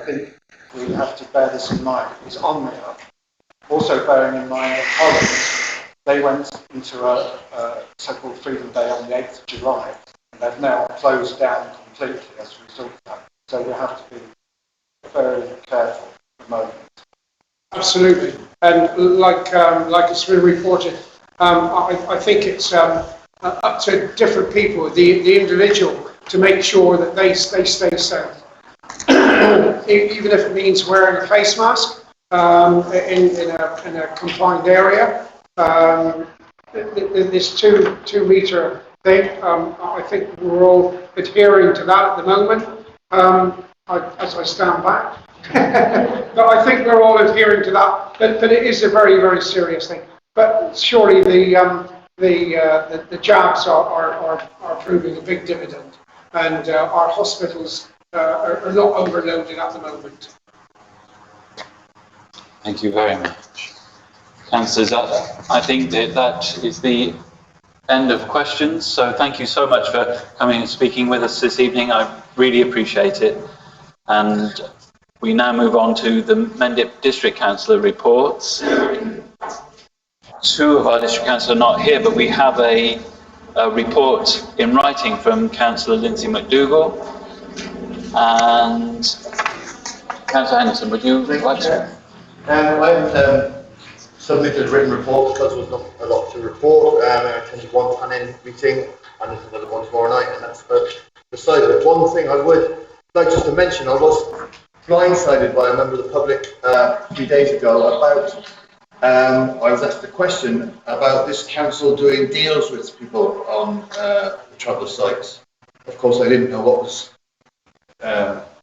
think we have to bear this in mind, is on there. Also bearing in mind that Holland, they went into a so-called Freedom Day on the 8th of July, and they've now closed down completely as a result of that. So we have to be very careful at the moment. Absolutely, and like it's been reported, I think it's up to different people, the individual, to make sure that they stay safe, even if it means wearing a face mask in a confined area. This 2 metre thing, I think we're all adhering to that at the moment. As I stand back. But I think we're all adhering to that. But it is a very, very serious thing. But surely the jabs are proving a big dividend, and our hospitals are not overloaded at the moment. Thank you very much. Councillors, I think that is the end of questions. So thank you so much for coming and speaking with us this evening. I really appreciate it. And we now move on to the Mendip District Councillor reports. 2 of our district councillors are not here, but we have a report in writing from Councillor Lindsay McDougall. And Councillor Henderson, would you like to? I submitted a written report because there was not a lot to report. I attended one planning meeting and there's another one tomorrow night, and that's beside it. One thing I would like just to mention, I was blindsided by a member of the public a few days ago about, I was asked a question about this council doing deals with people on the travel sites. Of course, I didn't know what was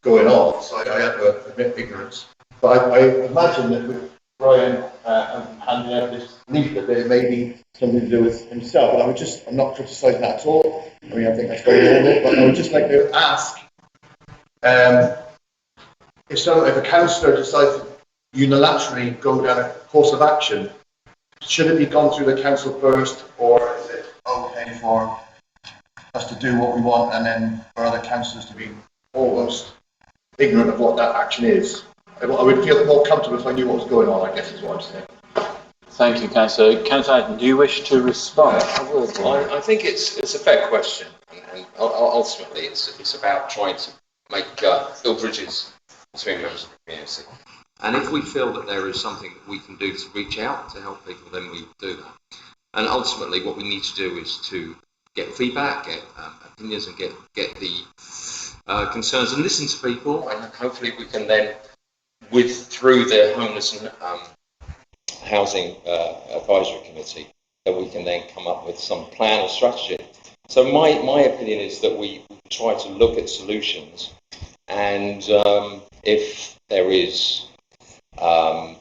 going on, so I had to admit ignorance. But I imagine that with Brian handing out this leaflet, that it may be something to do with himself. And I'm not criticising that at all. I mean, I think that's very normal, but I would just like to ask, if a councillor decides to unilaterally go down a course of action, should it be gone through the council first, or is it okay for us to do what we want and then for other councillors to be almost ignorant of what that action is? I would feel more comfortable if I knew what was going on, I guess is what I'm saying. Thank you, Councillor. Councillor Hayden, do you wish to respond? I think it's a fair question, and ultimately it's about trying to build bridges between members of the community. And if we feel that there is something that we can do to reach out to help people, then we will do that. And ultimately what we need to do is to get feedback, get opinions, and get the concerns, and listen to people, and hopefully we can then, through the Homeless and Housing Advisory Committee, that we can then come up with some plan or strategy. So my opinion is that we try to look at solutions, and if there is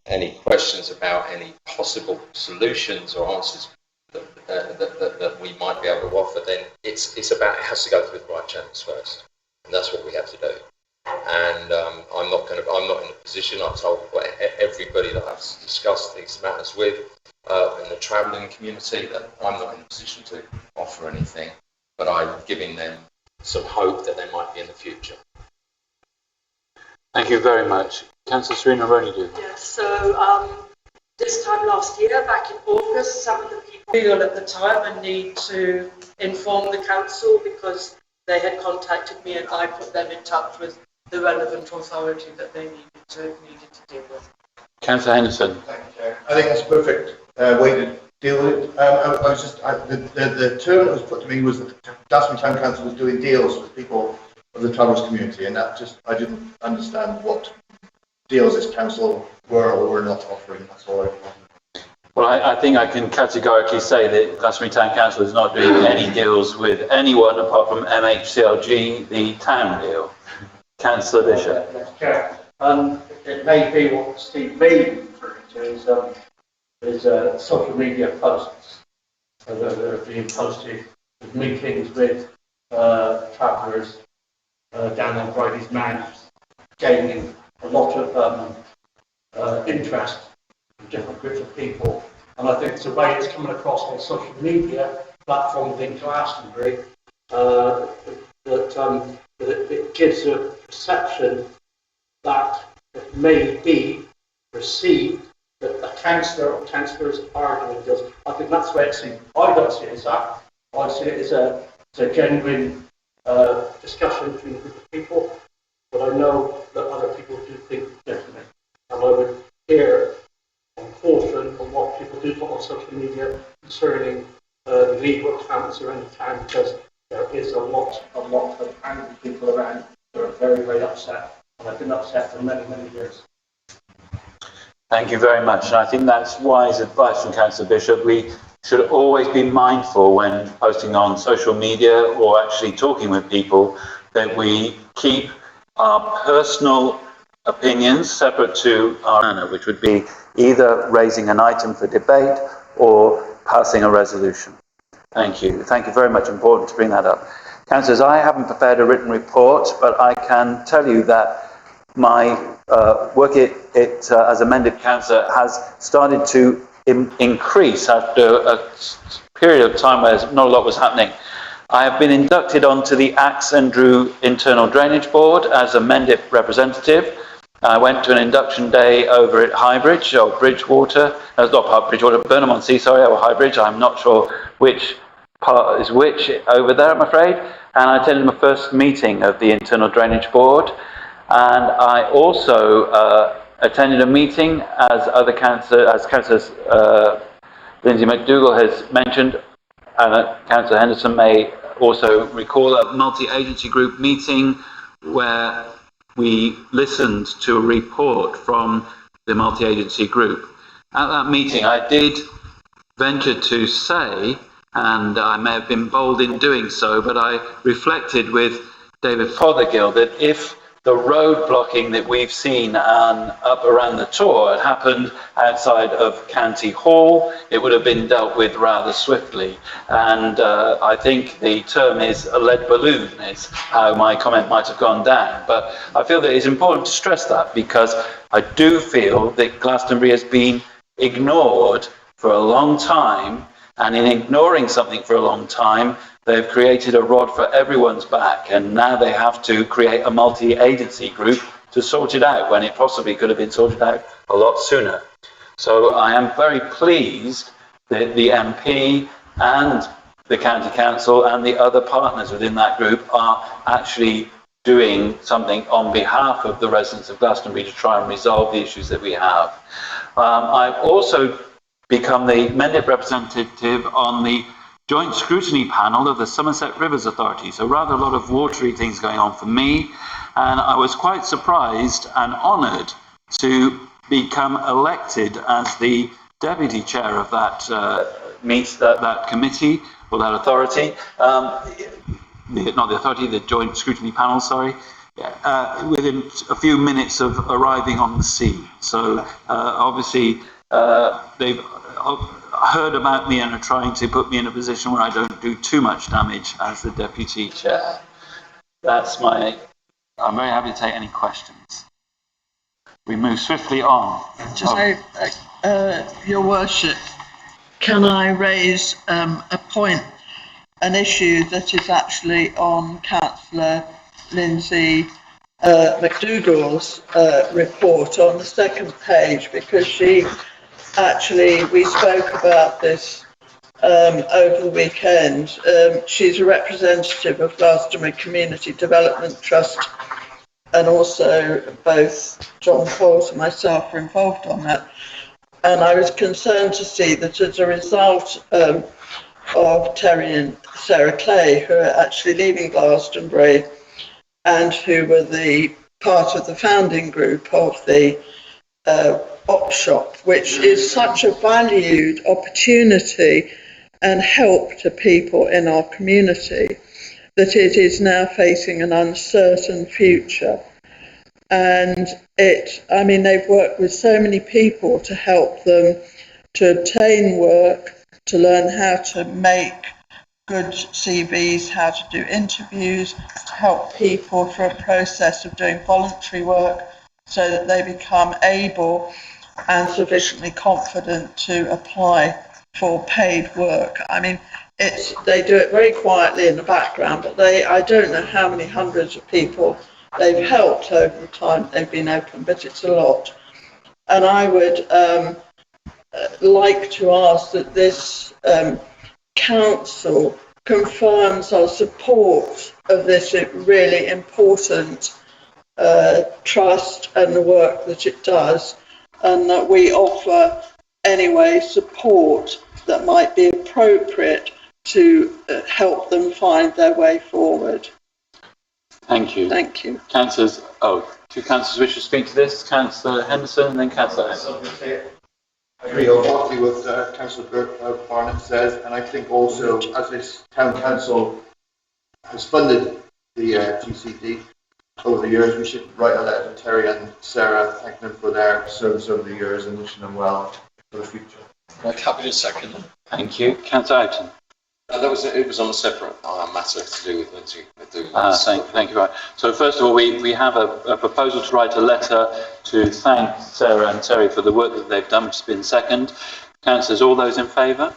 any questions about any possible solutions or answers that we might be able to offer, then it has to go through the right channels first, and that's what we have to do. And I'm not in a position. I've told everybody that I've discussed these matters with in the travelling community that I'm not in a position to offer anything, but I'm giving them some hope that they might be in the future. Thank you very much. Councillor Serena Roney-Do. Yes, so this time last year, back in August, some of the people feel at the time a need to inform the council because they had contacted me and I put them in touch with the relevant authority that they needed to deal with. Councillor Henderson. Thank you, Chair. I think that's a perfect way to deal with it. The term that was put to me was that Glastonbury Town Council was doing deals with people of the travellers community, and I didn't understand what deals this council were or were not offering. That's all I. Well, I think I can categorically say that Glastonbury Town Council is not doing any deals with anyone apart from MHCLG, the town deal. Councillor Bishop. Yes, Chair. It may be what Steve may be referring to is social media posts that are being posted with meetings with travellers down on Bridie's Mouth, gaining a lot of interest from different groups of people. And I think the way it's coming across on social media platforms into Glastonbury, that it gives a perception that may be perceived that a councillor or councillors are arguing with us. I think that's where it's seen. I don't see it as that. I see it as a genuine discussion between a group of people, but I know that other people do think differently. And I would hear and caution on what people do put on social media concerning the legal camps around the town, because there is a lot of angry people around who are very, very upset. And I've been upset for many, many years. Thank you very much. And I think that's wise advice from Councillor Bishop. We should always be mindful when posting on social media or actually talking with people that we keep our personal opinions separate to our manner, which would be either raising an item for debate or passing a resolution. Thank you. Thank you very much. Important to bring that up. Councillors, I haven't prepared a written report, but I can tell you that my work as amended councillor has started to increase after a period of time where not a lot was happening. I have been inducted onto the Axe and Drew Internal Drainage Board as a Mendip representative. I went to an induction day over at Highbridge, or Bridgewater, not Bridgewater, Burnham-on-Sea, sorry, or Highbridge. I'm not sure which part is which over there, I'm afraid. And I attended my first meeting of the Internal Drainage Board. And I also attended a meeting, as Councillors Lindsay McDougall has mentioned, and Councillor Henderson may also recall, a multi-agency group meeting where we listened to a report from the multi-agency group. At that meeting, I did venture to say, and I may have been bold in doing so, but I reflected with David Fothergill that if the road blocking that we've seen up around the Tor had happened outside of County Hall, it would have been dealt with rather swiftly. And I think the term is a lead balloon, is how my comment might have gone down. But I feel that it's important to stress that, because I do feel that Glastonbury has been ignored for a long time, and in ignoring something for a long time, they've created a rod for everyone's back, and now they have to create a multi-agency group to sort it out, when it possibly could have been sorted out a lot sooner. So I am very pleased that the MP and the County Council and the other partners within that group are actually doing something on behalf of the residents of Glastonbury to try and resolve the issues that we have. I've also become the Mendip representative on the Joint Scrutiny Panel of the Somerset Rivers Authority. So rather a lot of watery things going on for me. And I was quite surprised and honoured to become elected as the deputy chair of that that committee, or that authority. Not the authority, the Joint Scrutiny Panel, sorry. Within a few minutes of arriving on the scene. So obviously they've heard about me and are trying to put me in a position where I don't do too much damage as the deputy chair. I'm very happy to take any questions. We move swiftly on. Your Worship, can I raise a point, an issue that is actually on Councillor Lindsay McDougall's report on the second page, because we spoke about this over the weekend. She's a representative of Glastonbury Community Development Trust, and also both John Coles and myself are involved on that. And I was concerned to see that as a result of Terry and Sarah Clay, who are actually leaving Glastonbury and who were the part of the founding group of the op shop, which is such a valued opportunity and help to people in our community, that it is now facing an uncertain future. And they've worked with so many people to help them to obtain work, to learn how to make good CVs, how to do interviews, to help people through a process of doing voluntary work so that they become able and sufficiently confident to apply for paid work. They do it very quietly in the background, but I don't know how many hundreds of people they've helped over the time they've been open, but it's a lot. And I would like to ask that this council confirms our support of this really important trust and the work that it does, and that we offer anyway support that might be appropriate to help them find their way forward. Thank you. Thank you. Councillors, two councillors wish to speak to this. Councillor Henderson and then Councillor Acton. I agree wholeheartedly with Councillor Barnett says, and I think also as this town council has funded the GCD over the years, we should write a letter to Terry and Sarah, thanking them for their service over the years and wishing them well for the future. I'd happy to second them. Thank you. Councillor Acton. It was on a separate matter to do with Lindsay. Thank you very much. So first of all, we have a proposal to write a letter to thank Sarah and Terry for the work that they've done, which has been second. Councillors, all those in favour?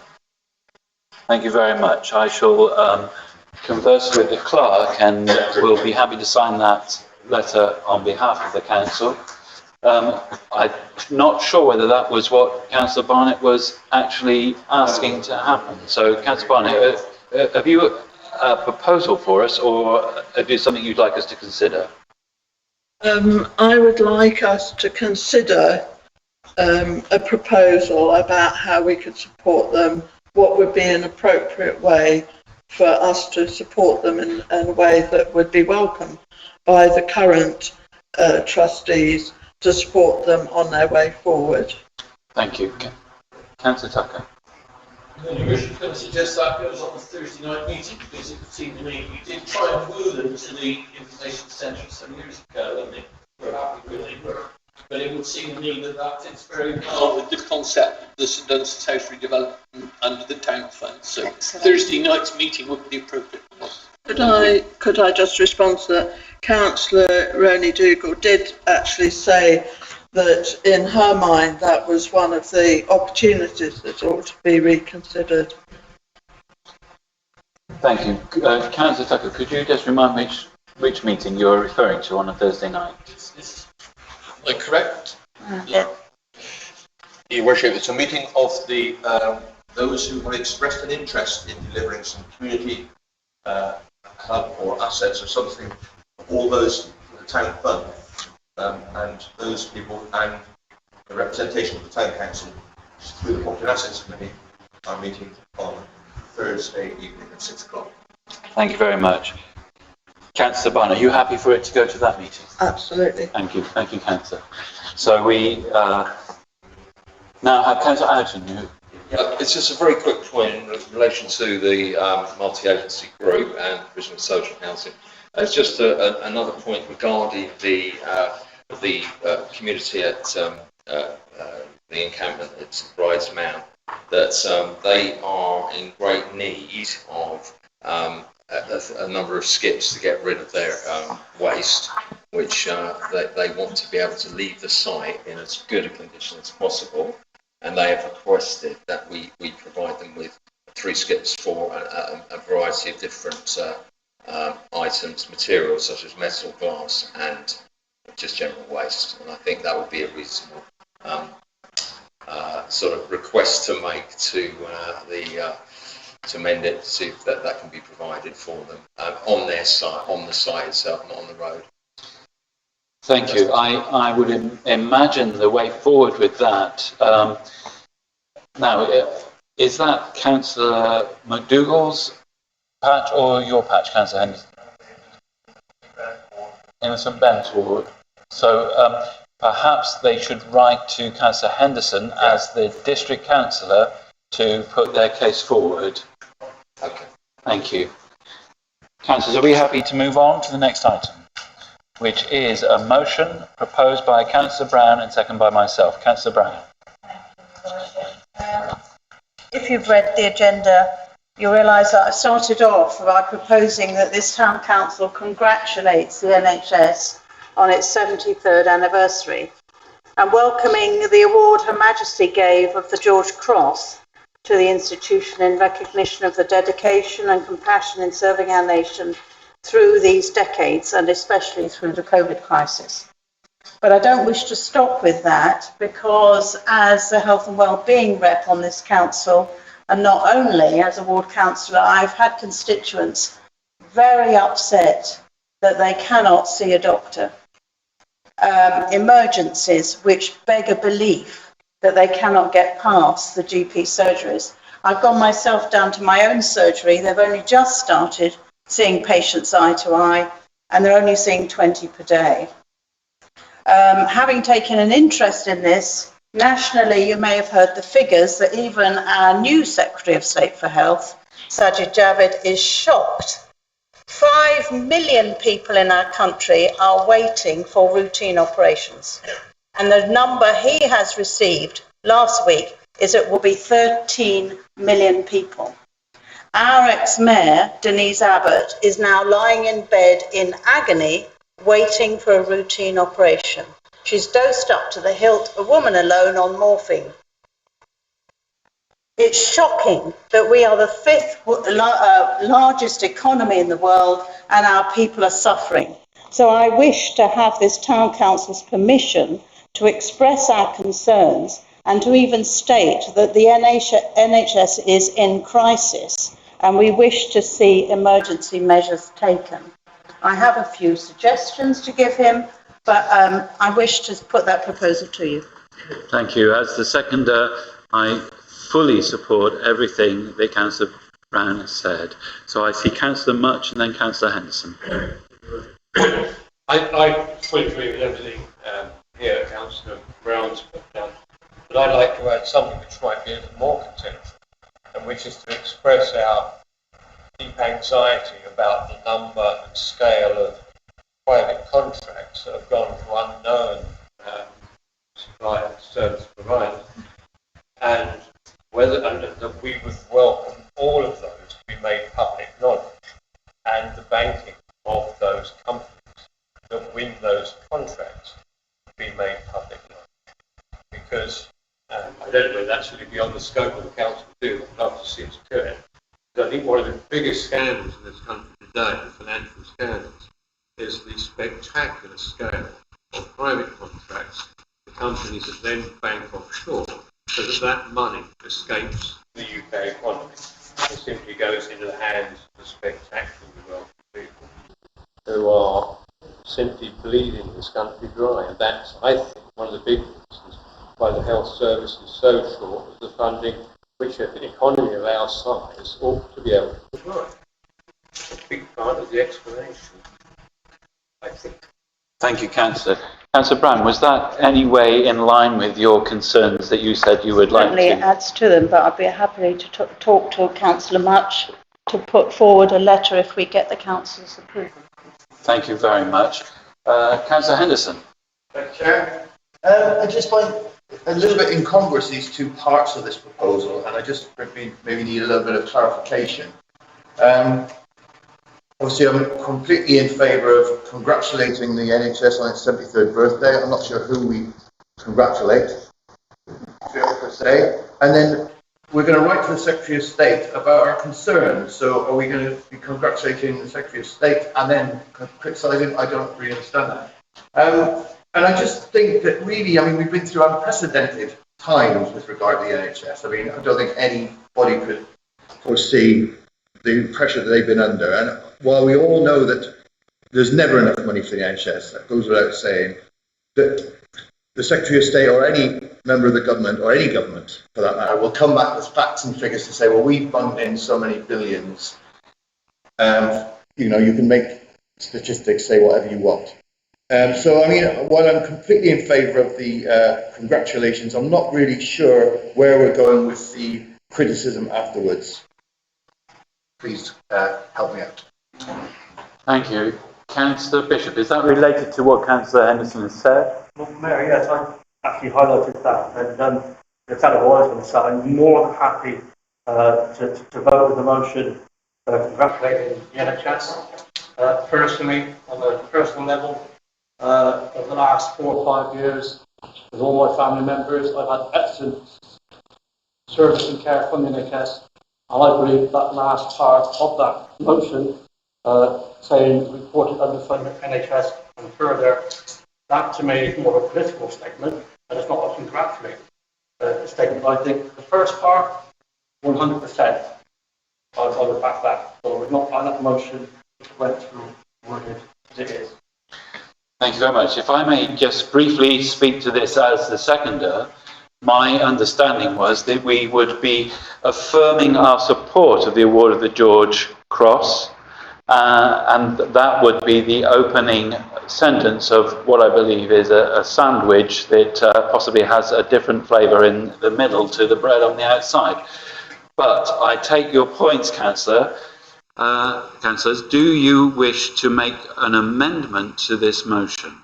Thank you very much. I shall converse with the clerk and will be happy to sign that letter on behalf of the council. I'm not sure whether that was what Councillor Barnett was actually asking to happen. So, Councillor Barnett, have you a proposal for us, or is it something you'd like us to consider? I would like us to consider a proposal about how we could support them, what would be an appropriate way for us to support them in a way that would be welcome by the current trustees to support them on their way forward. Thank you. Councillor Tucker. You wish you could suggest that goes on the Thursday night meeting, because it would seem to me you did try and woo them to the information centre some years ago, and they were happy with it. But it would seem to me that fits very well with the concept of the St Dunstan Territory Development under the Town Fund. So Thursday night's meeting would be appropriate. Could I just respond to that? Councillor Roni Dougal did actually say that in her mind that was one of the opportunities that ought to be reconsidered. Thank you. Councillor Tucker, could you just remind me which meeting you're referring to on a Thursday night? Am I correct? Yeah. Your Worship, it's a meeting of the those who have expressed an interest in delivering some community hub or assets or something, all those for the town fund, and those people and the representation of the town council through the Property and Assets Committee are meeting on Thursday evening at 6 o'clock. Thank you very much. Councillor Barnett, are you happy for it to go to that meeting? Absolutely. Thank you, Councillor. So we now have Councillor Acton. It's just a very quick point in relation to the multi-agency group and provision of social housing. It's just another point regarding the community at the encampment at Bride's Mount, that they are in great need of a number of skips to get rid of their waste, which they want to be able to leave the site in as good a condition as possible. And they have requested that we provide them with 3 skips for a variety of different items, materials such as metal, glass, and just general waste. And I think that would be a reasonable sort of request to make to mend it, to see if that can be provided for them on their site, on the site itself, not on the road. Thank you. I would imagine the way forward with that. Now, is that Councillor McDougall's patch or your patch, Councillor Henderson? In St Ben's ward. So perhaps they should write to Councillor Henderson as the district councillor to put their case forward. Okay. Thank you. Councillors, are we happy to move on to the next item, which is a motion proposed by Councillor Brown and seconded by myself. Councillor Brown. If you've read the agenda, you'll realise that I started off by proposing that this town council congratulates the NHS on its 73rd anniversary and welcoming the award Her Majesty gave of the George Cross to the institution in recognition of the dedication and compassion in serving our nation through these decades and especially through the COVID crisis. But I don't wish to stop with that, because as the health and wellbeing rep on this council, and not only as a ward councillor, I've had constituents very upset that they cannot see a doctor. Emergencies which beg a belief that they cannot get past the GP surgeries. I've gone myself down to my own surgery. They've only just started seeing patients eye to eye, and they're only seeing 20 per day. Having taken an interest in this, nationally you may have heard the figures that even our new Secretary of State for Health, Sajid Javid, is shocked. 5 million people in our country are waiting for routine operations. And the number he has received last week is it will be 13 million people. Our ex-mayor, Denise Abbott, is now lying in bed in agony, waiting for a routine operation. She's dosed up to the hilt, a woman alone on morphine. It's shocking that we are the 5th largest economy in the world and our people are suffering. So I wish to have this town council's permission to express our concerns and to even state that the NHS is in crisis and we wish to see emergency measures taken. I have a few suggestions to give him, but I wish to put that proposal to you. Thank you. As the seconder, I fully support everything that Councillor Brown has said. So I see Councillor Much and then Councillor Henderson. I fully agree with everything here at Councillor Brown's put down, but I'd like to add something which might be a little more contentious, and which is to express our deep anxiety about the number and scale of private contracts that have gone to unknown service providers, and that we would welcome all of those to be made public knowledge, and the banking of those companies that win those contracts to be made public knowledge. Because I don't know, that's really beyond the scope of the council to do. I'd love to see us do it. But I think one of the biggest scandals in this country today, the financial scandals, is the spectacular scale of private contracts to companies that then bank offshore, so that that money escapes the UK economy and simply goes into the hands of spectacularly wealthy people who are simply bleeding this country dry. And that's, I think, one of the big reasons why the health service is so short of the funding which an economy of our size ought to be able to provide. A big part of the explanation, I think. Thank you, Councillor. Councillor Brown, was that any way in line with your concerns that you said you would like to? Certainly it adds to them, but I'd be happy to talk to Councillor Much to put forward a letter if we get the council's approval. Thank you very much. Councillor Henderson. Thank you, Chair. I just find a little bit incongruous these two parts of this proposal, and I just maybe need a little bit of clarification. Obviously, I'm completely in favour of congratulating the NHS on its 73rd birthday. I'm not sure who we congratulate, per se. And then we're going to write to the Secretary of State about our concerns. So are we going to be congratulating the Secretary of State and then criticising? I don't really understand that. And I just think that really, I mean, we've been through unprecedented times with regard to the NHS. I mean, I don't think anybody could foresee the pressure that they've been under. And while we all know that there's never enough money for the NHS, that goes without saying, that the Secretary of State or any member of the government, or any government for that matter, will come back with facts and figures to say, well, we've bunged in so many billions. You know, you can make statistics say whatever you want. So, I mean, while I'm completely in favour of the congratulations, I'm not really sure where we're going with the criticism afterwards. Please help me out. Thank you. Councillor Bishop, is that related to what Councillor Henderson has said? Well, Mayor, yes, I actually highlighted that, and it's that I was going to say I'm more than happy to vote with the motion congratulating the NHS. Personally, on a personal level, over the last 4 or 5 years, with all my family members, I've had excellent service and care from the NHS, and I believe that last part of that motion saying reported underfunded NHS and further. That to me is more of a political statement, and it's not a congratulatory statement. I think the first part, 100%, I would back that. So I would not buy that motion if it went through worded as it is. Thank you very much. If I may just briefly speak to this as the seconder, my understanding was that we would be affirming our support of the award of the George Cross, and that would be the opening sentence of what I believe is a sandwich that possibly has a different flavour in the middle to the bread on the outside. But I take your points, Councillor. Councillors, do you wish to make an amendment to this motion?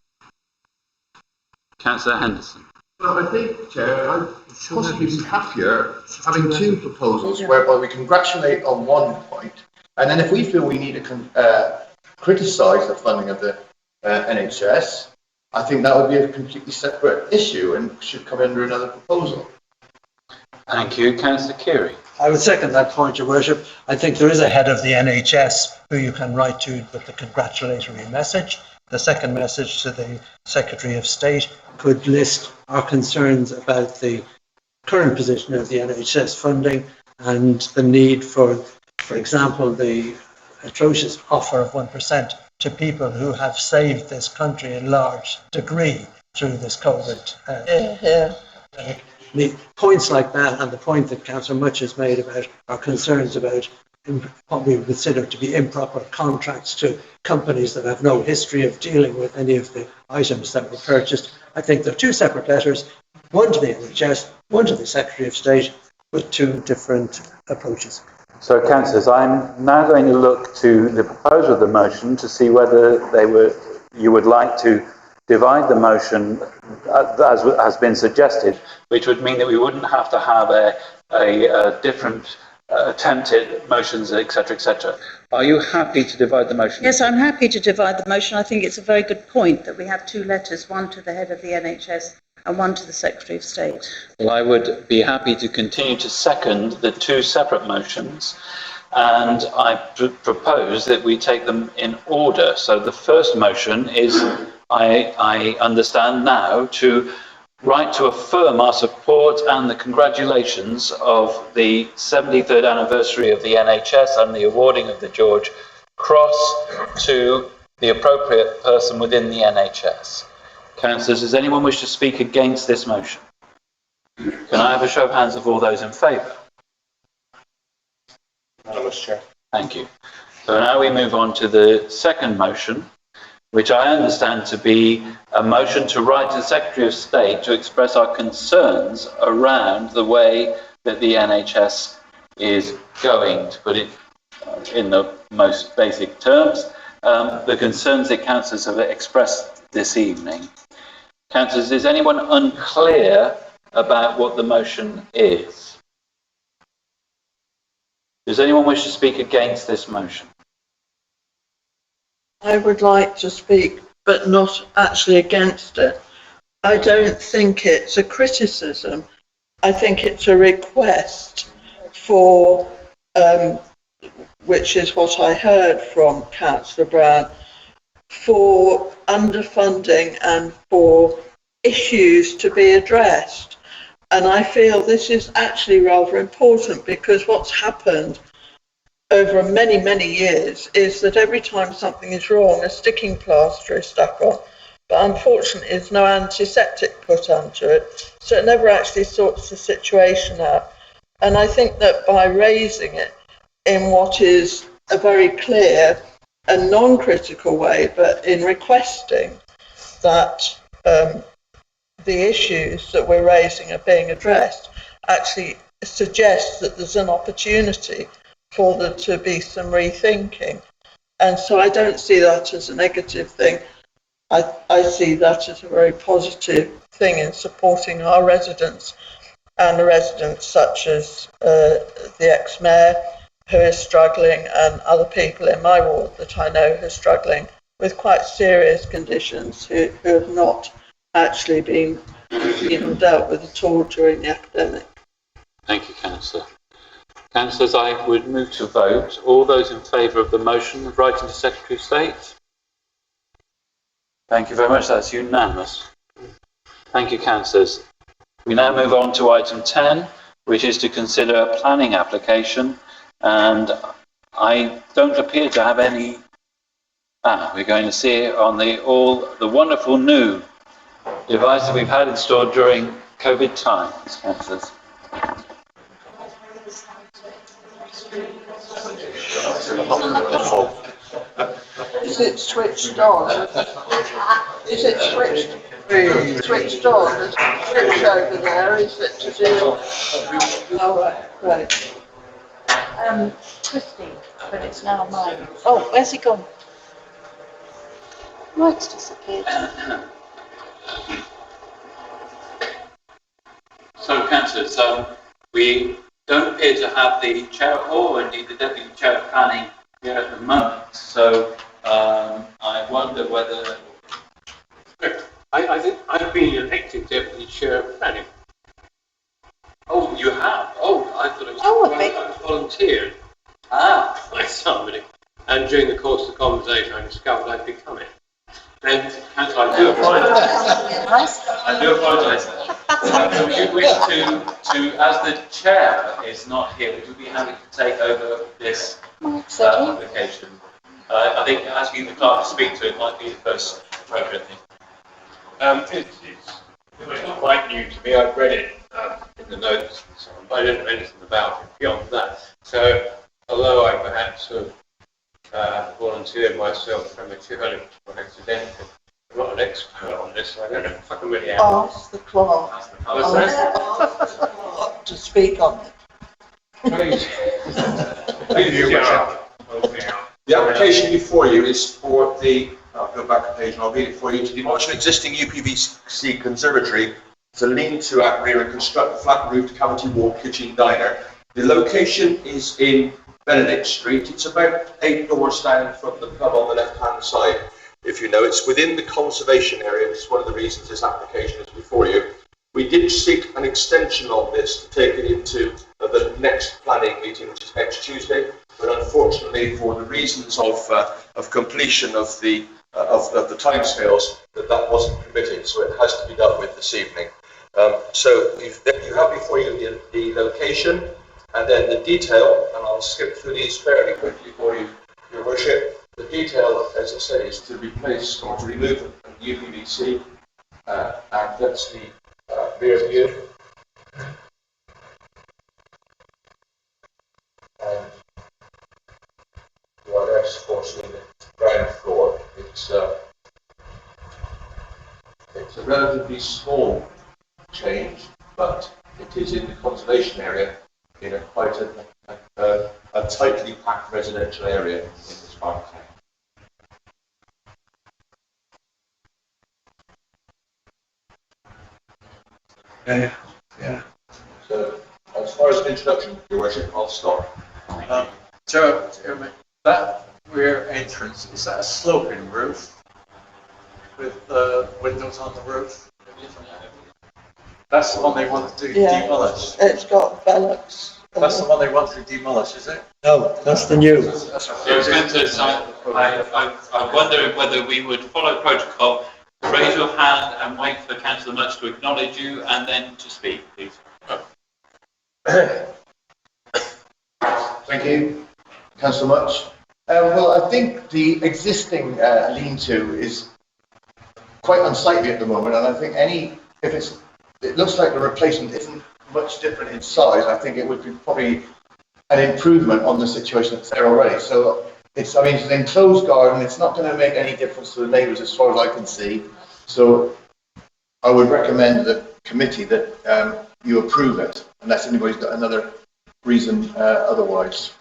Councillor Henderson. Well, I think, Chair, I'd possibly be happier having two proposals whereby we congratulate on one point, and then if we feel we need to criticise the funding of the NHS, I think that would be a completely separate issue and should come under another proposal. Thank you. Councillor Keary. I would second that point, Your Worship. I think there is a head of the NHS who you can write to with the congratulatory message. The second message to the Secretary of State could list our concerns about the current position of the NHS funding and the need for example, the atrocious offer of 1% to people who have saved this country in large degree through this COVID. The points like that, and the point that Councillor Much has made about our concerns about what we consider to be improper contracts to companies that have no history of dealing with any of the items that were purchased. I think there are two separate letters, one to the NHS, one to the Secretary of State, with two different approaches. So, councillors, I'm now going to look to the proposer of the motion to see whether you would like to divide the motion as has been suggested, which would mean that we wouldn't have to have a different attempted motions, etc., etc. Are you happy to divide the motion? Yes, I'm happy to divide the motion. I think it's a very good point that we have two letters, one to the head of the NHS and one to the Secretary of State. Well, I would be happy to continue to second the two separate motions, and I propose that we take them in order. So the first motion is, I understand now, to write to affirm our support and the congratulations of the 73rd anniversary of the NHS and the awarding of the George Cross to the appropriate person within the NHS. Councillors, does anyone wish to speak against this motion? Can I have a show of hands of all those in favour? Chair. Thank you. So now we move on to the second motion, which I understand to be a motion to write to the Secretary of State to express our concerns around the way that the NHS is going, to put it in the most basic terms, the concerns that councillors have expressed this evening. Councillors, is anyone unclear about what the motion is? Does anyone wish to speak against this motion? I would like to speak, but not actually against it. I don't think it's a criticism. I think it's a request for, which is what I heard from Councillor Brown, for underfunding and for issues to be addressed. And I feel this is actually rather important, because what's happened over many, many years is that every time something is wrong, a sticking plaster is stuck on. But unfortunately, there's no antiseptic put onto it. So it never actually sorts the situation out. And I think that by raising it in what is a very clear and non-critical way, but in requesting that the issues that we're raising are being addressed, actually suggests that there's an opportunity for there to be some rethinking. And so I don't see that as a negative thing. I see that as a very positive thing in supporting our residents, and the residents such as the ex-mayor who is struggling, and other people in my ward that I know who are struggling with quite serious conditions who have not actually been even dealt with at all during the epidemic. Thank you, Councillor. Councillors, I would move to vote. All those in favour of the motion of writing to Secretary of State? Thank you very much. That's unanimous. Thank you, councillors. We now move on to item 10, which is to consider a planning application, and I don't appear to have any. We're going to see it on the wonderful new device that we've had installed during COVID times, councillors. Is it switched on? Is it switched on? There's a switch over there. Is it to do? Oh, right. Twisting, but it's now mine. Oh, where's he gone? Mike's disappeared. So, councillors, we don't appear to have the chair or indeed the deputy chair of planning here at the moment. So, I wonder whether. I think I've been elected deputy chair of planning. Oh, you have? Oh, I thought it was. I was volunteered by somebody, and during the course of the conversation, I discovered I'd become it. Then, councillor, I do apologise. I do apologise. Would you wish to, as the chair is not here, would you be happy to take over this application? I think asking the clerk to speak to it might be the first appropriate thing. It's not quite new to me. I've read it in the notes, but I didn't know anything about it beyond that. So, although I perhaps have volunteered myself prematurely or accidentally, I'm not an expert on this, so I don't know if I can really answer. Ask the clerk. What's that? To speak on it. Please. The application before you is for the, I'll go back a page and I'll read it for you, to demolish an existing UPVC conservatory, to lean-to at rear and construct a flat-roofed cavity wall kitchen diner. The location is in Benedict Street. It's about 8 doors down from the pub on the left-hand side. If you know, it's within the conservation area, which is one of the reasons this application is before you. We did seek an extension of this to take it into the next planning meeting, which is next Tuesday, but unfortunately, for the reasons of completion of the timescales, that wasn't permitted, so it has to be dealt with this evening. So you have before you the location, and then the detail, and I'll skip through these fairly quickly for you, Your Worship. The detail, as I say, is to replace or to remove the UPVC, and that's the rear view. And that's, of course, in the ground floor. It's a relatively small change, but it is in the conservation area in quite a tightly packed residential area in this part of town. Yeah. So, as far as an introduction, Your Worship, I'll stop. So, that rear entrance, is that a sloping roof with windows on the roof? That's the one they want to demolish. It's got bellocks. That's the one they want to demolish, is it? No, that's the new. I'm wondering whether we would follow protocol, raise your hand and wait for Councillor Much to acknowledge you and then to speak, please. Thank you, Councillor Much. Well, I think the existing lean-to is quite unsightly at the moment, and I think it looks like the replacement isn't much different in size. I think it would be probably an improvement on the situation that's there already. So it's an enclosed garden. It's not going to make any difference to the neighbours as far as I can see. So I would recommend the committee that you approve it, unless anybody's got another reason otherwise.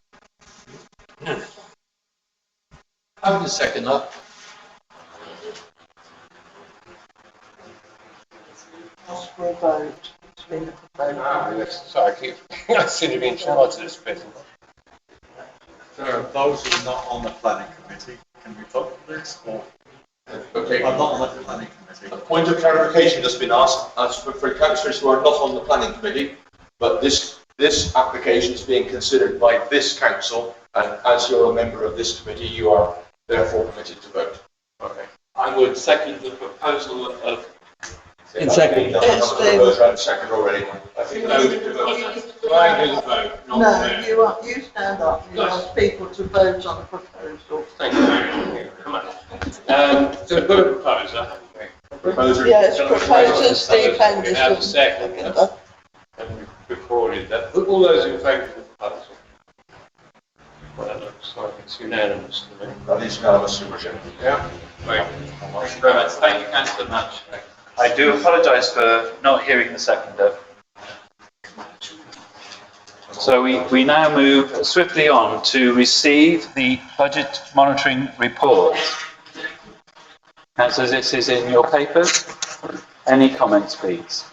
I would second that. Ask for a vote. It's been a vote. Sorry, I seem to be in charge of this bit. So those who are not on the planning committee, can we vote for this? Or Okay. I'm not on the planning committee. A point of clarification has been asked as for councillors who are not on the planning committee, but this this application is being considered by this council, and as you're a member of this committee, you are therefore permitted to vote. Okay. I would second the proposal of. In second. Second already. I think Try and do the vote, not No, you stand up, you ask people to vote on the proposal. Thank you. Come on. So we've got a proposer. Proposer. Yes, proposer Steve We have a Henderson. second. And we've recorded that. All those in favour of the proposal? Well, that looks like it's unanimous to me. That is unanimous, Superintendent. Yeah. Right. Thank you very much. Thank you, Councillor Much. I do apologise for not hearing the seconder. So we now move swiftly on to receive the budget monitoring report. Councillors, this is in your papers. Any comments, please?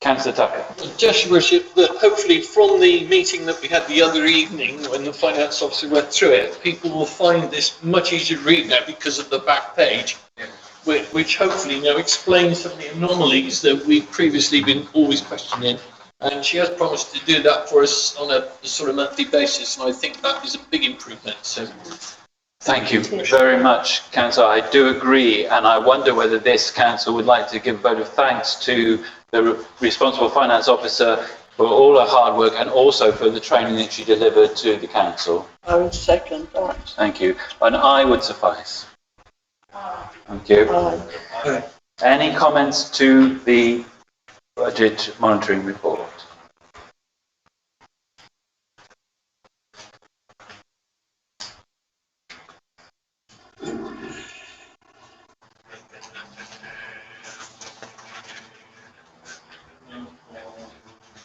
Councillor Tucker. Just, Your Worship, that hopefully from the meeting that we had the other evening when the finance officer went through it, people will find this much easier to read now because of the back page, which hopefully now explains some of the anomalies that we've previously been always questioning. And she has promised to do that for us on a sort of monthly basis, and I think that is a big improvement. So, thank you very much, Councillor. I do agree, and I wonder whether this council would like to give a vote of thanks to the responsible finance officer for all her hard work and also for the training that she delivered to the council. I would second that. Thank you. An aye would suffice. Thank you. Aye. Any comments to the budget monitoring report?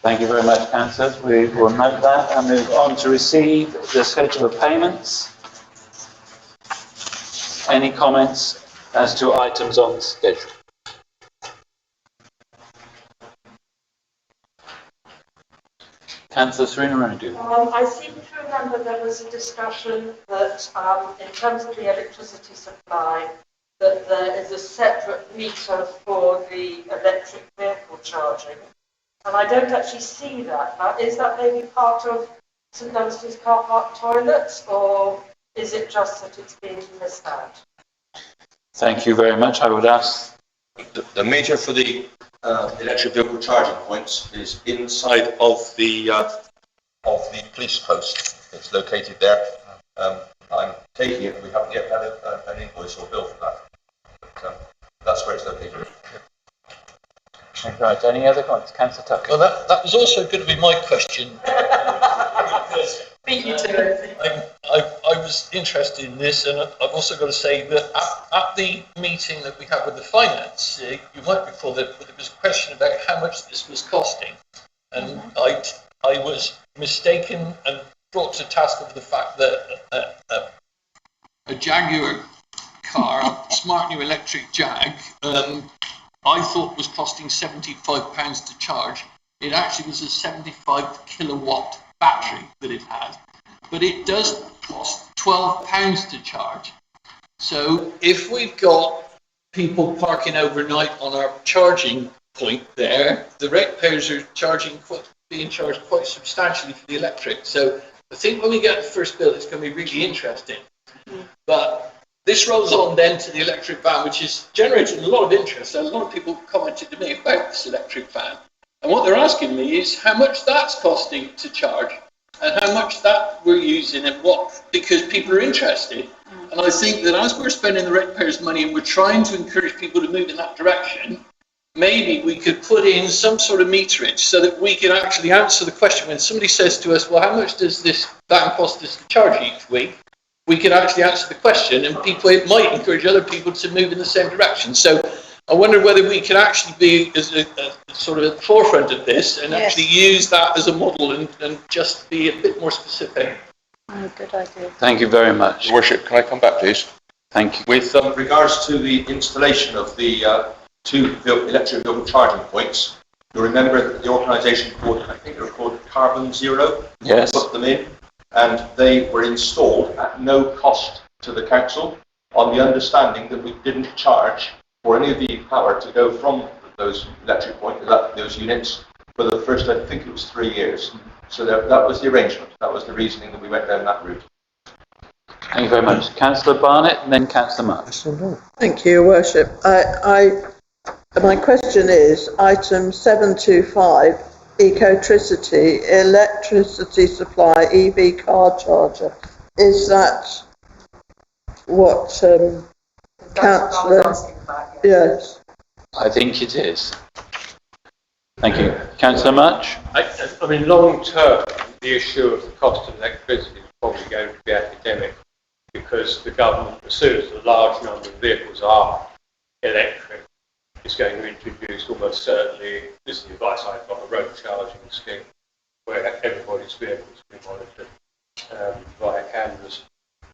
Thank you very much, councillors. We will note that and move on to receive the schedule of payments. Any comments as to items on the schedule? Councillor Serena Radu. I seem to remember there was a discussion that in terms of the electricity supply, that there is a separate meter for the electric vehicle charging. And I don't actually see that. Now, is that maybe part of St Dunstan's car park toilets, or is it just that it's being missed out? Thank you very much. I would ask. The meter for the electric vehicle charging points is inside of the police post. It's located there. I'm taking it. We haven't yet had an invoice or bill for that. But, that's where it's located. Right. Any other comments, Councillor Tucker? well, that was also going to be my question. Beat you to it. I was interested in this, and I've also got to say that at the meeting that we had with the finance, you might recall that there was a question about how much this was costing, and I was mistaken and brought to task of the fact that a Jaguar car, a smart new electric Jag, I thought was costing £75 to charge. It actually was a 75 kilowatt battery that it had, but it does cost £12 to charge. So if we've got people parking overnight on our charging point there, the ratepayers are being charged quite substantially for the electric. So I think when we get the first bill, it's going to be really interesting. But this rolls on then to the electric van, which is generating a lot of interest. A lot of people commented to me about this electric van. And what they're asking me is how much that's costing to charge and how much that we're using and what, because people are interested. And I think that as we're spending the ratepayers' money and we're trying to encourage people to move in that direction, maybe we could put in some sort of meterage so that we can actually answer the question when somebody says to us, well, how much does this van cost us to charge each week? We can actually answer the question, and it might encourage other people to move in the same direction. So I wonder whether we can actually be as a sort of at the forefront of this and actually use that as a model and just be a bit more specific. Good idea. Thank you very much. Your Worship, can I come back, please? Thank you. With regards to the installation of the two electric vehicle charging points, you'll remember that the organisation called, I think they were called Carbon Zero, Yes. put them in, and they were installed at no cost to the council. on the understanding that we didn't charge for any of the power to go from those electric points, those units, for the first, I think it was 3 years. So that was the arrangement. That was the reasoning that we went down that route. Thank you very much. Councillor Barnett and then Councillor Marks. Thank you, Your Worship. My question is item 725, ecotricity, electricity supply, EV car charger. Is that what Councillor? Yes. I think it is. Thank you. Councillor March? I mean, long term, the issue of the cost of electricity is probably going to be academic, because the government, as soon as a large number of vehicles are electric, is going to introduce almost certainly, this is the advice I've got, a road charging scheme where everybody's vehicles will be monitored via cameras,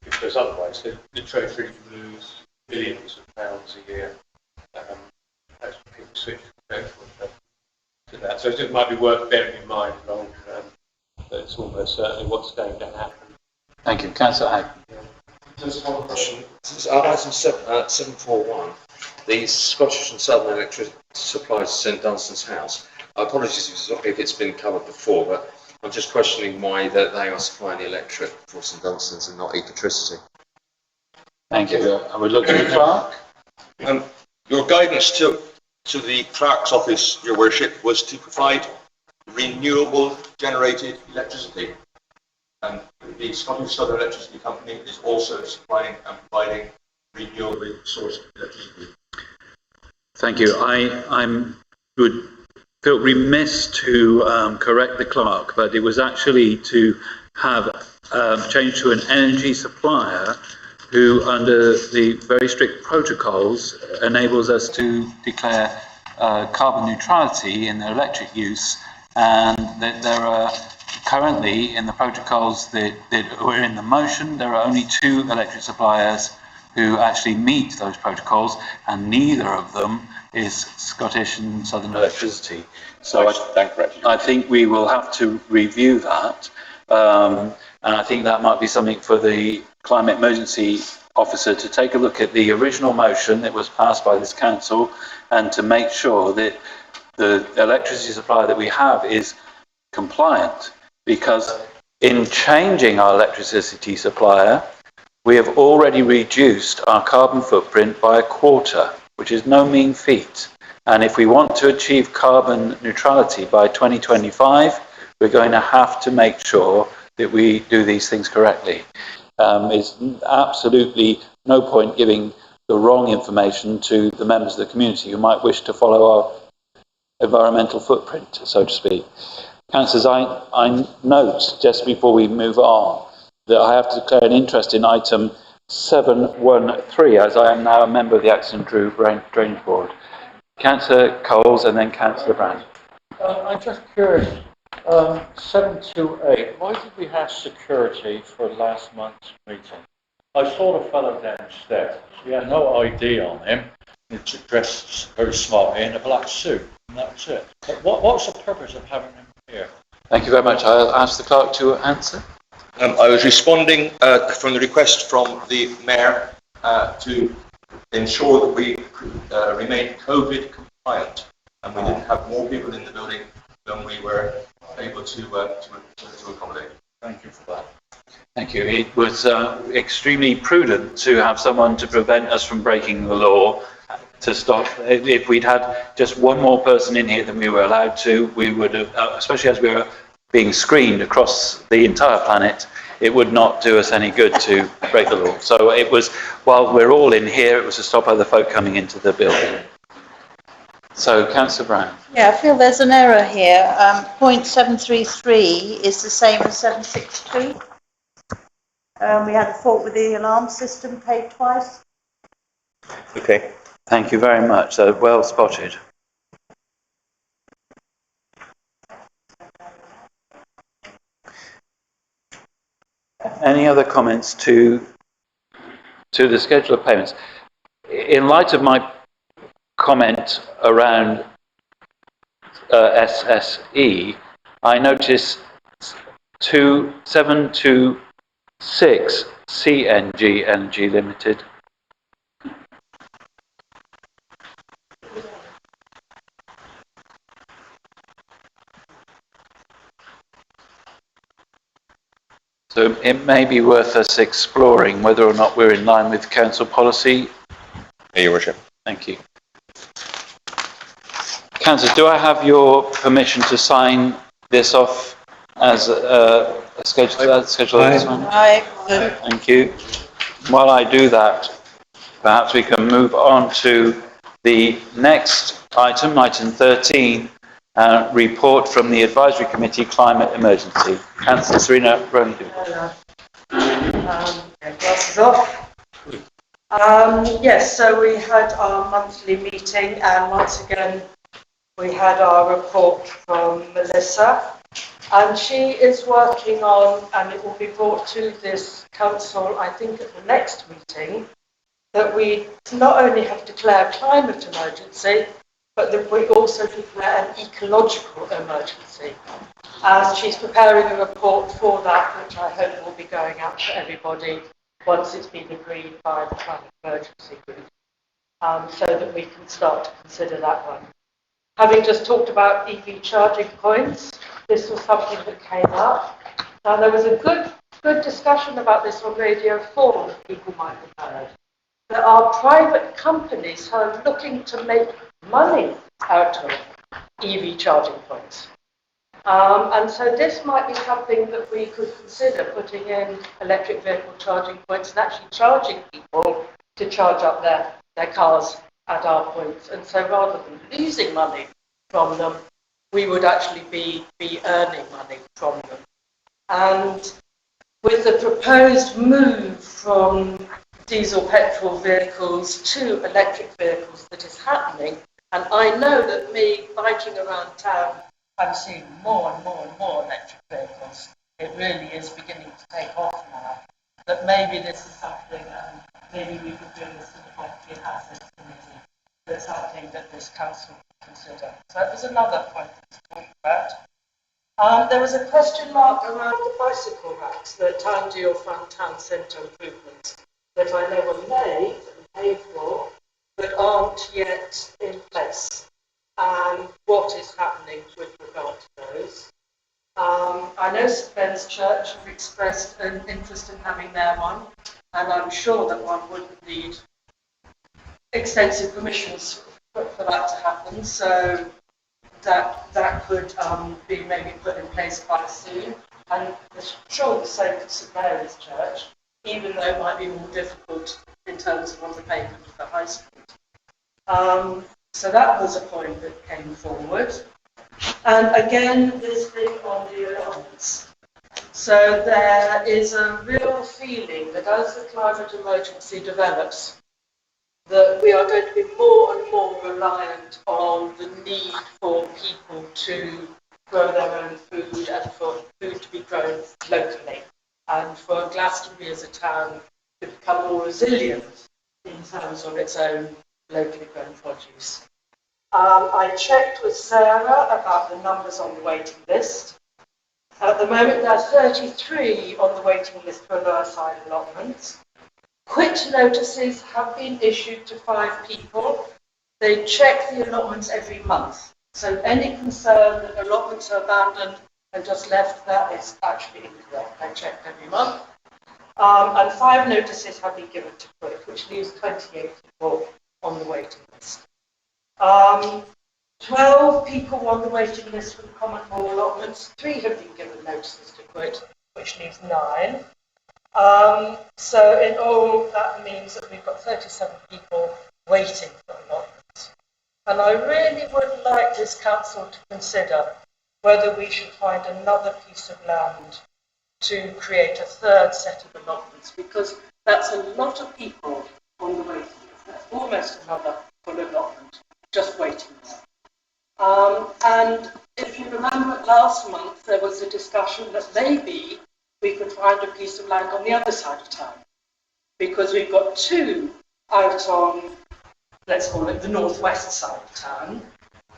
because otherwise the Treasury lose billions of pounds a year as people switch from petrol to that. So it might be worth bearing in mind long term that it's almost certainly what's going to happen. Thank you. Councillor Hague. Just one question. Item 741, the Scottish and Southern Electricity Supply to St Dunstan's House. Apologies if it's been covered before, but I'm just questioning why they are supplying the electric for St Dunstan's and not electricity. Thank you. I would look at the clerk. Your guidance to the clerk's office, Your Worship, was to provide renewable generated electricity. And the Scottish Southern Electricity Company is also supplying and providing renewable source electricity. Thank you. I would feel remiss to correct the clerk, but it was actually to have changed to an energy supplier who, under the very strict protocols, enables us to declare carbon neutrality in their electric use, and that there are currently in the protocols that were in the motion, there are only 2 electric suppliers who actually meet those protocols, and neither of them is Scottish and Southern Electricity. So I think we will have to review that, and I think that might be something for the Climate Emergency Officer to take a look at the original motion that was passed by this council, and to make sure that the electricity supply that we have is compliant. Because in changing our electricity supplier, we have already reduced our carbon footprint by 1/4, which is no mean feat. And if we want to achieve carbon neutrality by 2025, we're going to have to make sure that we do these things correctly. It's absolutely no point giving the wrong information to the members of the community who might wish to follow our environmental footprint, so to speak. Councillors, I note, just before we move on, that I have to declare an interest in item 713, as I am now a member of the Axon Drew Drainage Board. Councillor Coles and then Councillor Brand. I'm just curious, 728, why did we have security for last month's meeting? I saw the fellow downstairs, he had no ID on him, he was dressed very smartly in a black suit, and that's it. But what's the purpose of having him here? Thank you very much. I'll ask the clerk to answer. I was responding from the request from the Mayor to ensure that we remain COVID compliant, and we didn't have more people in the building than we were able to accommodate. Thank you for that. Thank you. It was extremely prudent to have someone to prevent us from breaking the law, to stop. If we'd had just one more person in here than we were allowed to, we would have, especially as we were being screened across the entire planet, it would not do us any good to break the law. So it was, while we're all in here, it was to stop other folk coming into the building. So, Councillor Brown. Yeah, I feel there's an error here. Point 733 is the same as 762. We had a fault with the alarm system, paid twice. Okay. Thank you very much. Well spotted. Any other comments to the schedule of payments? In light of my comment around SSE, I notice 726 CNG Energy Limited So it may be worth us exploring whether or not we're in line with council policy. Your worship. Thank you. Councillors, do I have your permission to sign this off as a schedule? Thank you. While I do that, perhaps we can move on to the next item, item 13, report from the Advisory Committee Climate Emergency. Councillor Serena Rondu. Glasses off. Yes, so we had our monthly meeting, and once again we had our report from Melissa, and she is working on, and it will be brought to this council, I think at the next meeting, that we not only have declared climate emergency, but that we also declare an ecological emergency. And she's preparing a report for that, which I hope will be going out to everybody once it's been agreed by the climate emergency group, so that we can start to consider that one. Having just talked about EV charging points, this was something that came up. Now, there was a good discussion about this on Radio 4 that people might have heard. There are private companies who are looking to make money out of EV charging points. And so this might be something that we could consider, putting in electric vehicle charging points and actually charging people to charge up their cars at our points. And so rather than losing money from them, we would actually be earning money from them. And with the proposed move from diesel petrol vehicles to electric vehicles that is happening, and I know that me biking around town, I'm seeing more and more and more electric vehicles. It really is beginning to take off now. That maybe this is something, and maybe we could do this in the Property and Assets Committee, that's something that this council could consider. So that was another point to talk about. There was a question mark around the bicycle racks, the town deal fund town centre improvements that I know were made and paid for, but aren't yet in place. And what is happening with regard to those? I know St Ben's Church have expressed an interest in having their one, and I'm sure that one wouldn't need extensive permissions for that to happen, so that could be maybe put in place quite soon. And I'm sure the same for St Mary's Church, even though it might be more difficult in terms of on the pavement of the high street. So that was a point that came forward. And again, this thing on the allotments. So there is a real feeling that as the climate emergency develops, that we are going to be more and more reliant on the need for people to grow their own food and for food to be grown locally, and for Glastonbury as a town to become more resilient in terms of its own locally grown produce. I checked with Sarah about the numbers on the waiting list. At the moment, there are 33 on the waiting list for lower side allotments. Quit notices have been issued to 5 people. They check the allotments every month. So any concern that allotments are abandoned and just left there is actually incorrect. They check every month. And 5 notices have been given to quit, which leaves 28 people on the waiting list. 12 people on the waiting list for the common law allotments. 3 have been given notices to quit, which leaves 9. So in all, that means that we've got 37 people waiting for allotments. And I really would like this council to consider whether we should find another piece of land to create a third set of allotments, because that's a lot of people on the waiting list. That's almost another full allotment just waiting there. And if you remember last month, there was a discussion that maybe we could find a piece of land on the other side of town, because we've got 2 out on, let's call it the northwest side of town.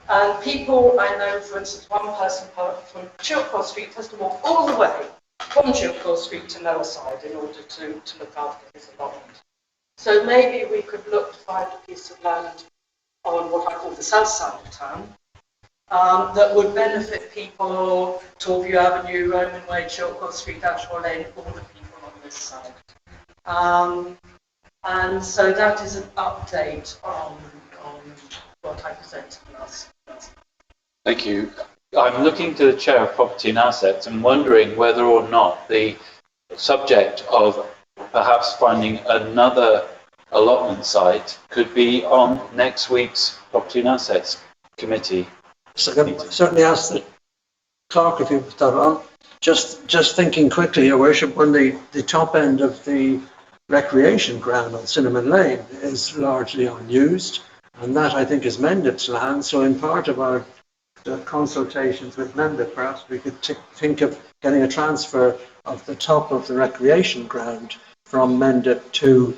And people, I know, for instance, one person from Chilcot Street has to walk all the way from Chilcot Street to Lower Side in order to look after his allotment. So maybe we could look to find a piece of land on what I call the south side of town, that would benefit people, Torview Avenue, Roman Way, Chilcot Street, Ashwell Lane, all the people on this side. And so that is an update on what I presented last. Thank you. I'm looking to the Chair of Property and Assets and wondering whether or not the subject of perhaps finding another allotment site could be on next week's Property and Assets Committee. So I can certainly ask the clerk if you put that on. Just thinking quickly, Your Worship, when the top end of the recreation ground on Cinnamon Lane is largely unused, and that I think is Mendip's land. So in part of our consultations with Mendip, perhaps we could think of getting a transfer of the top of the recreation ground from Mendip to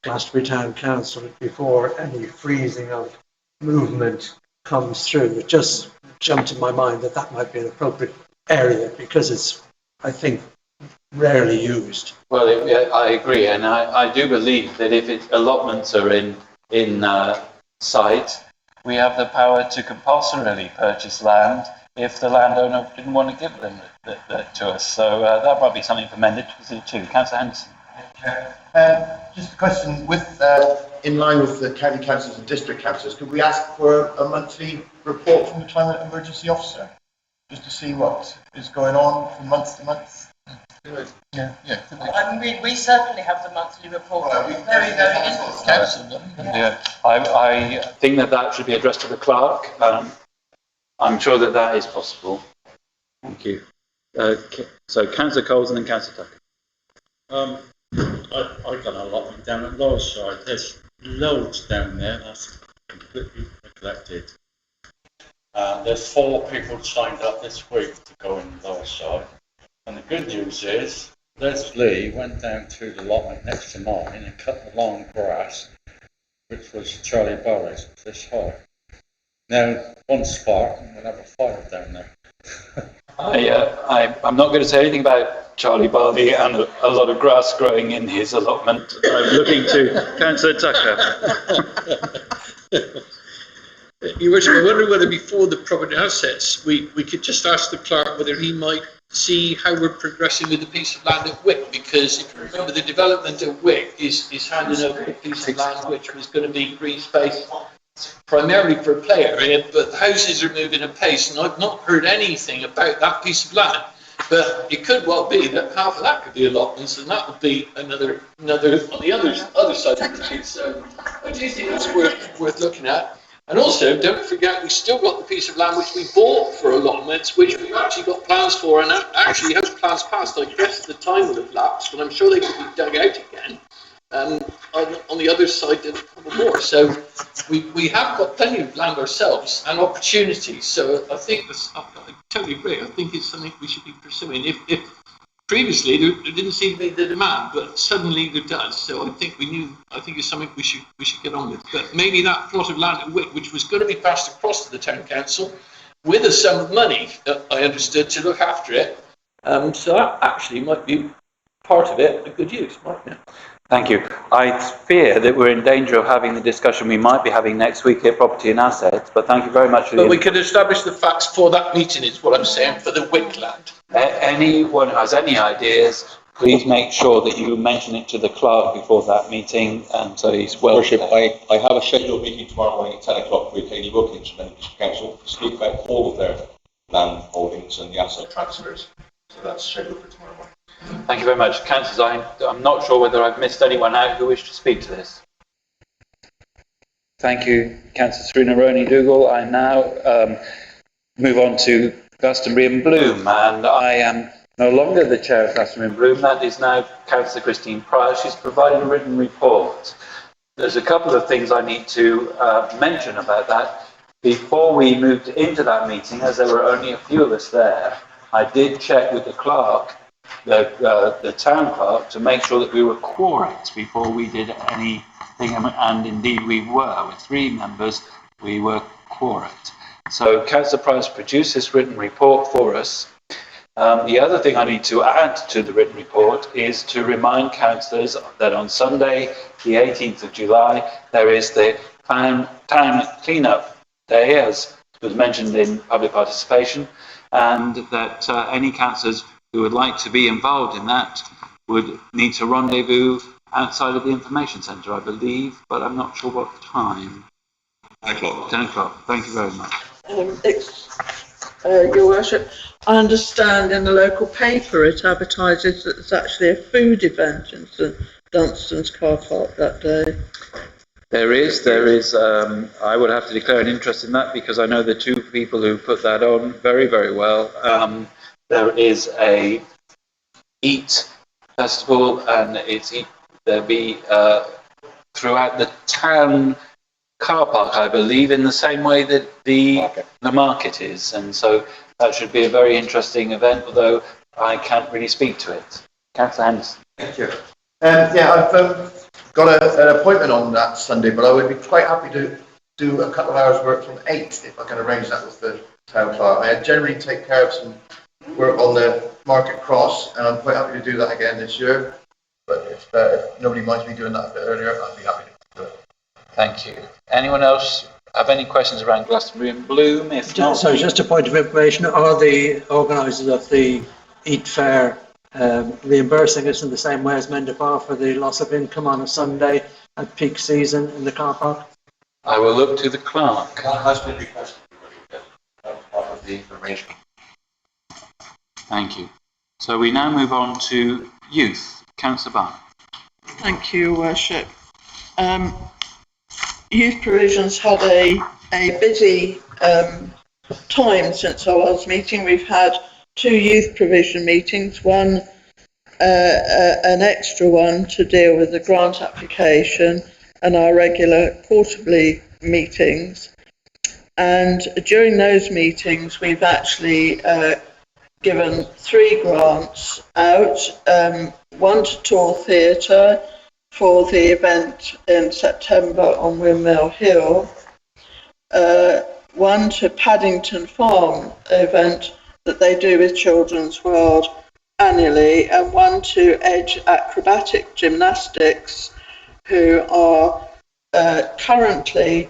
Glastonbury Town Council before any freezing of movement comes through. It just jumped in my mind that that might be an appropriate area because it's, I think, rarely used. Well, I agree, and I do believe that if allotments are in sight, we have the power to compulsorily purchase land if the landowner didn't want to give them to us. So that might be something for Mendip to consider too. Councillor Henderson. Just a question, in line with the county councils and district councils, could we ask for a monthly report from the climate emergency officer, just to see what is going on from month to month? Yeah. I mean, we certainly have the monthly report. Very interesting. Yeah, I think that should be addressed to the clerk. I'm sure that is possible. Thank you. So Councillor Coles and then Councillor Tucker. I've got an allotment down at Lower Side. There's loads down there. That's completely neglected. There's 4 people signed up this week to go in Lower Side. And the good news is, Les Lee went down to the allotment next to mine and cut the long grass, which was Charlie Barley's, this high. Now, one spark and we'll have a fire down there. I'm not going to say anything about Charlie Barley and a lot of grass growing in his allotment. I'm looking to Councillor Tucker. Your Worship, I wonder whether before the property assets, we could just ask the clerk whether he might see how we're progressing with the piece of land at Wick, because if you remember, the development at Wick is handing over a piece of land which was going to be green space primarily for a play area, but the houses are moving at pace, and I've not heard anything about that piece of land. But it could well be that half of that could be allotments, and that would be another on the other side of the street. So I do think that's worth looking at. And also, don't forget, we still got the piece of land which we bought for allotments, which we've actually got plans for, and actually has plans passed. I guess the time would have lapsed, but I'm sure they could be dug out again. On the other side, there's a couple more. So we have got plenty of land ourselves and opportunities. So I think I totally agree. I think it's something we should be pursuing. If previously there didn't seem to be the demand, but suddenly there does. So I think it's something we should get on with. But maybe that plot of land at Wick, which was going to be passed across to the town council with a sum of money, I understood, to look after it. So that actually might be part of it a good use, mightn't it? Thank you. I fear that we're in danger of having the discussion we might be having next week at Property and Assets, but thank you very much for But we could establish the facts for that meeting, is what I'm saying, for the Wick land. Anyone who has any ideas, please make sure that you mention it to the clerk before that meeting, so he's well. Worship, I have a scheduled meeting tomorrow morning at 10 o'clock with Katie Wilkins from the District Council to speak about all of their land holdings and the asset transfers. So that's scheduled for tomorrow morning. Thank you very much. Councillors, I'm not sure whether I've missed anyone out who wished to speak to this. Thank you, Councillor Serena Roney-Dougal. I now move on to Glastonbury and Bloom, and I am no longer the chair of Glastonbury and Bloom. That is now Councillor Christine Pryor. She's provided a written report. There's a couple of things I need to mention about that. Before we moved into that meeting, as there were only a few of us there, I did check with the clerk, the town clerk, to make sure that we were quorate before we did anything, and indeed we were. With 3 members, we were quorate. So Councillor Price produced this written report for us. The other thing I need to add to the written report is to remind councillors that on Sunday, the 18th of July, there is the town clean-up day, as was mentioned in public participation, and that any councillors who would like to be involved in that would need to rendezvous outside of the information centre, I believe, but I'm not sure what time. 10 o'clock. 10 o'clock. Thank you very much. Your Worship, I understand in the local paper it advertises that there's actually a food event in St Dunstan's car park that day. There is. I would have to declare an interest in that because I know the two people who put that on very, very well. There is a eat festival, and there'll be throughout the town car park, I believe, in the same way that the market is, and so that should be a very interesting event. Although I can't really speak to it. Councillor Henderson. Thank you. I've got an appointment on that Sunday, but I would be quite happy to do a couple of hours work from 8 if I can arrange that with the town clerk. I generally take care of some work on the Market Cross, and I'm quite happy to do that again this year. But if nobody minds me doing that a bit earlier, I'd be happy to do it. Thank you. Anyone else have any questions around Glastonbury and Bloom? If not, so just a point of information: are the organisers of the Eat Fair reimbursing us in the same way as Mendefar for the loss of income on a Sunday at peak season in the car park? I will look to the clerk. That has been requested. That's part of the arrangement. Thank you. So we now move on to youth. Councillor Barr. Thank you, Your Worship. Youth Provisions had a busy time since our last meeting. We've had 2 youth provision meetings, one an extra one to deal with the grant application, and our regular quarterly meetings. And during those meetings, we've actually given 3 grants out, one to Tor Theatre for the event in September on Windmill Hill, one to Paddington Farm event that they do with Children's World annually, and one to Edge Acrobatic Gymnastics, who are currently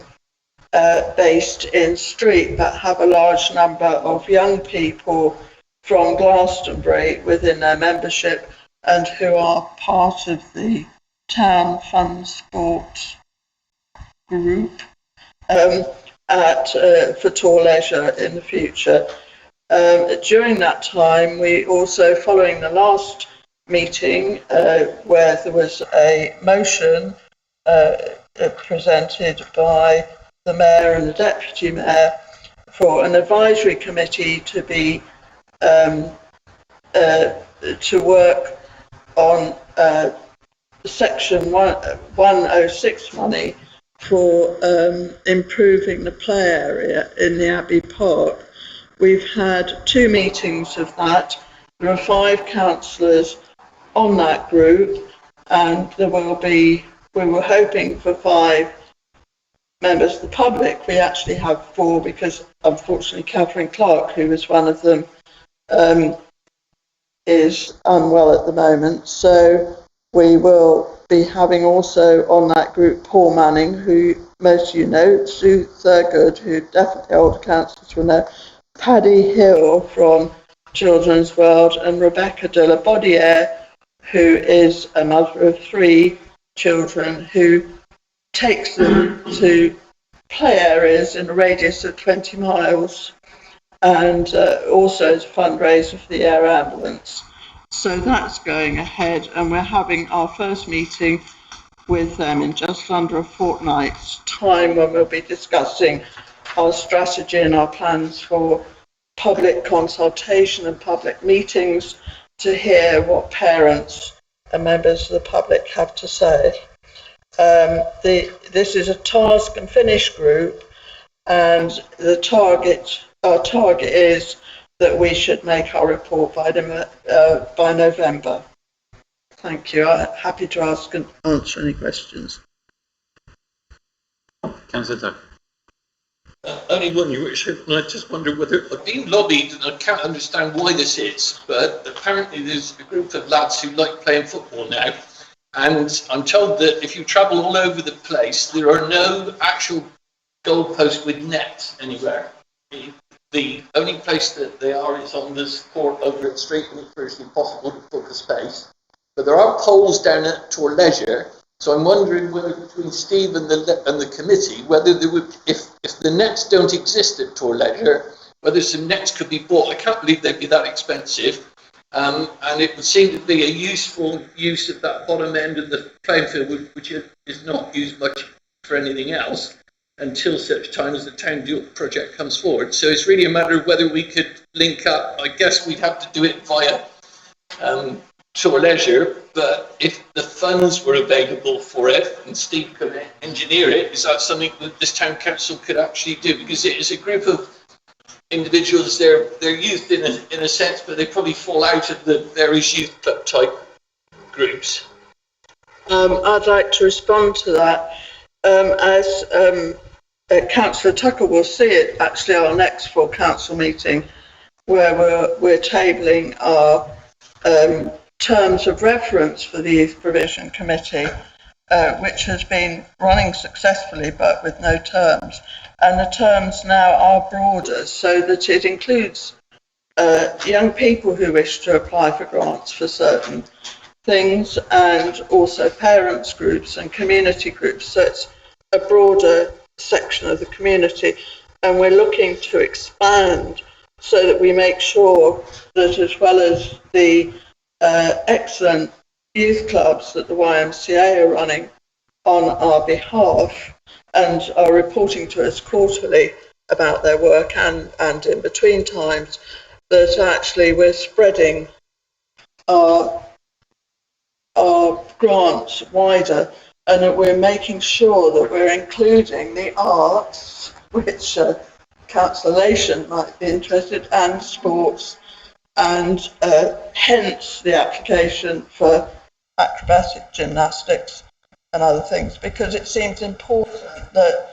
based in Street but have a large number of young people from Glastonbury within their membership and who are part of the Town Fun Sport group for Tor Leisure in the future. During that time, we also, following the last meeting where there was a motion presented by the Mayor and the Deputy Mayor for an advisory committee to be to work on Section 106 money for improving the play area in the Abbey Park. We've had 2 meetings of that. There are 5 councillors on that group, and there will be, we were hoping for 5 members of the public. We actually have 4 because unfortunately Catherine Clark, who was one of them, is unwell at the moment. So we will be having also on that group Paul Manning, who most of you know, Sue Thurgood, who definitely older councillors will know, Paddy Hill from Children's World, and Rebecca de la Baudière, who is a mother of 3 children who takes them to play areas in a radius of 20 miles and also as a fundraiser for the air ambulance. So that's going ahead, and we're having our first meeting with them in just under a fortnight's time, when we'll be discussing our strategy and our plans for public consultation and public meetings to hear what parents and members of the public have to say. This is a task and finish group, and our target is that we should make our report by November. Thank you. I'm happy to ask and answer any questions. Councillor Tuck. Only one, Your Worship, and I just wonder whether I've been lobbied, and I can't understand why this is, but apparently there's a group of lads who like playing football now, and I'm told that if you travel all over the place, there are no actual goalposts with nets anywhere. the only place that they are is on this court over at Street, and it's virtually impossible to book a space. But there are polls down at Tor Leisure, so I'm wondering whether between Steve and the committee, whether there would, if the nets don't exist at Tor Leisure, whether some nets could be bought. I can't believe they'd be that expensive. And it would seem to be a useful use of that bottom end of the playing field, which is not used much for anything else until such time as the town dual project comes forward. So it's really a matter of whether we could link up. I guess we'd have to do it via Tor Leisure, but if the funds were available for it and Steve could engineer it, is that something that this town council could actually do? Because it is a group of individuals, they're youth in a sense, but they probably fall out of the various youth club type groups. I'd like to respond to that. As Councillor Tucker will see it actually our next full council meeting, where we're tabling our terms of reference for the Youth Provision Committee, which has been running successfully but with no terms. And the terms now are broader so that it includes young people who wish to apply for grants for certain things, and also parents groups and community groups. So it's a broader section of the community, and we're looking to expand so that we make sure that, as well as the excellent youth clubs that the YMCA are running on our behalf and are reporting to us quarterly about their work and in between times, that actually we're spreading our grants wider, and that we're making sure that we're including the arts, which Councillor Lation might be interested, and sports, and hence the application for acrobatic gymnastics and other things, because it seems important that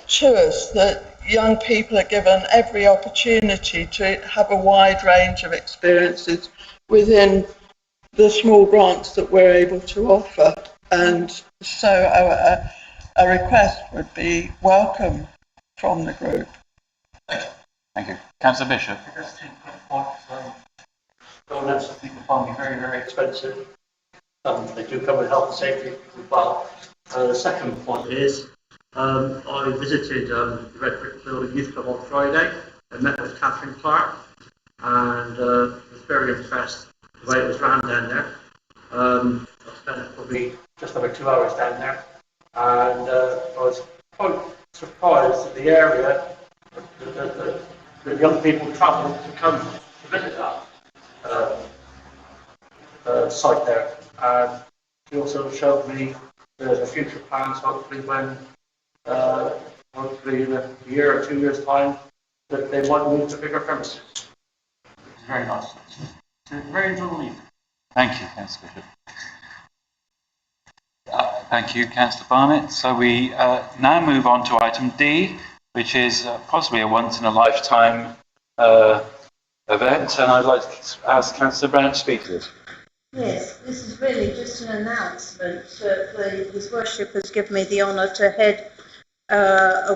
to us that young people are given every opportunity to have a wide range of experiences within the small grants that we're able to offer. And so a request would be welcome from the group. Thank you. Councillor Bishop. Donuts, I think, will be very, very expensive. They do come with health and safety as well. The second point is, I visited the Red Brick Building Youth Club on Friday. I met with Catherine Clark and was very impressed with the way it was ran down there. I spent probably just over 2 hours down there, and I was quite surprised at the area that young people travel to come to visit that site there. And she also showed me the future plans, hopefully when, hopefully in a year or 2 years' time, that they might move to bigger premises. It's very nice. It's a very enjoyable evening. Thank you, Councillor Bishop. Thank you, Councillor Barnett. So we now move on to item D, which is possibly a once-in-a-lifetime event, and I'd like to ask Councillor Brown to speak to this. Yes, this is really just an announcement. His Worship has given me the honour to head a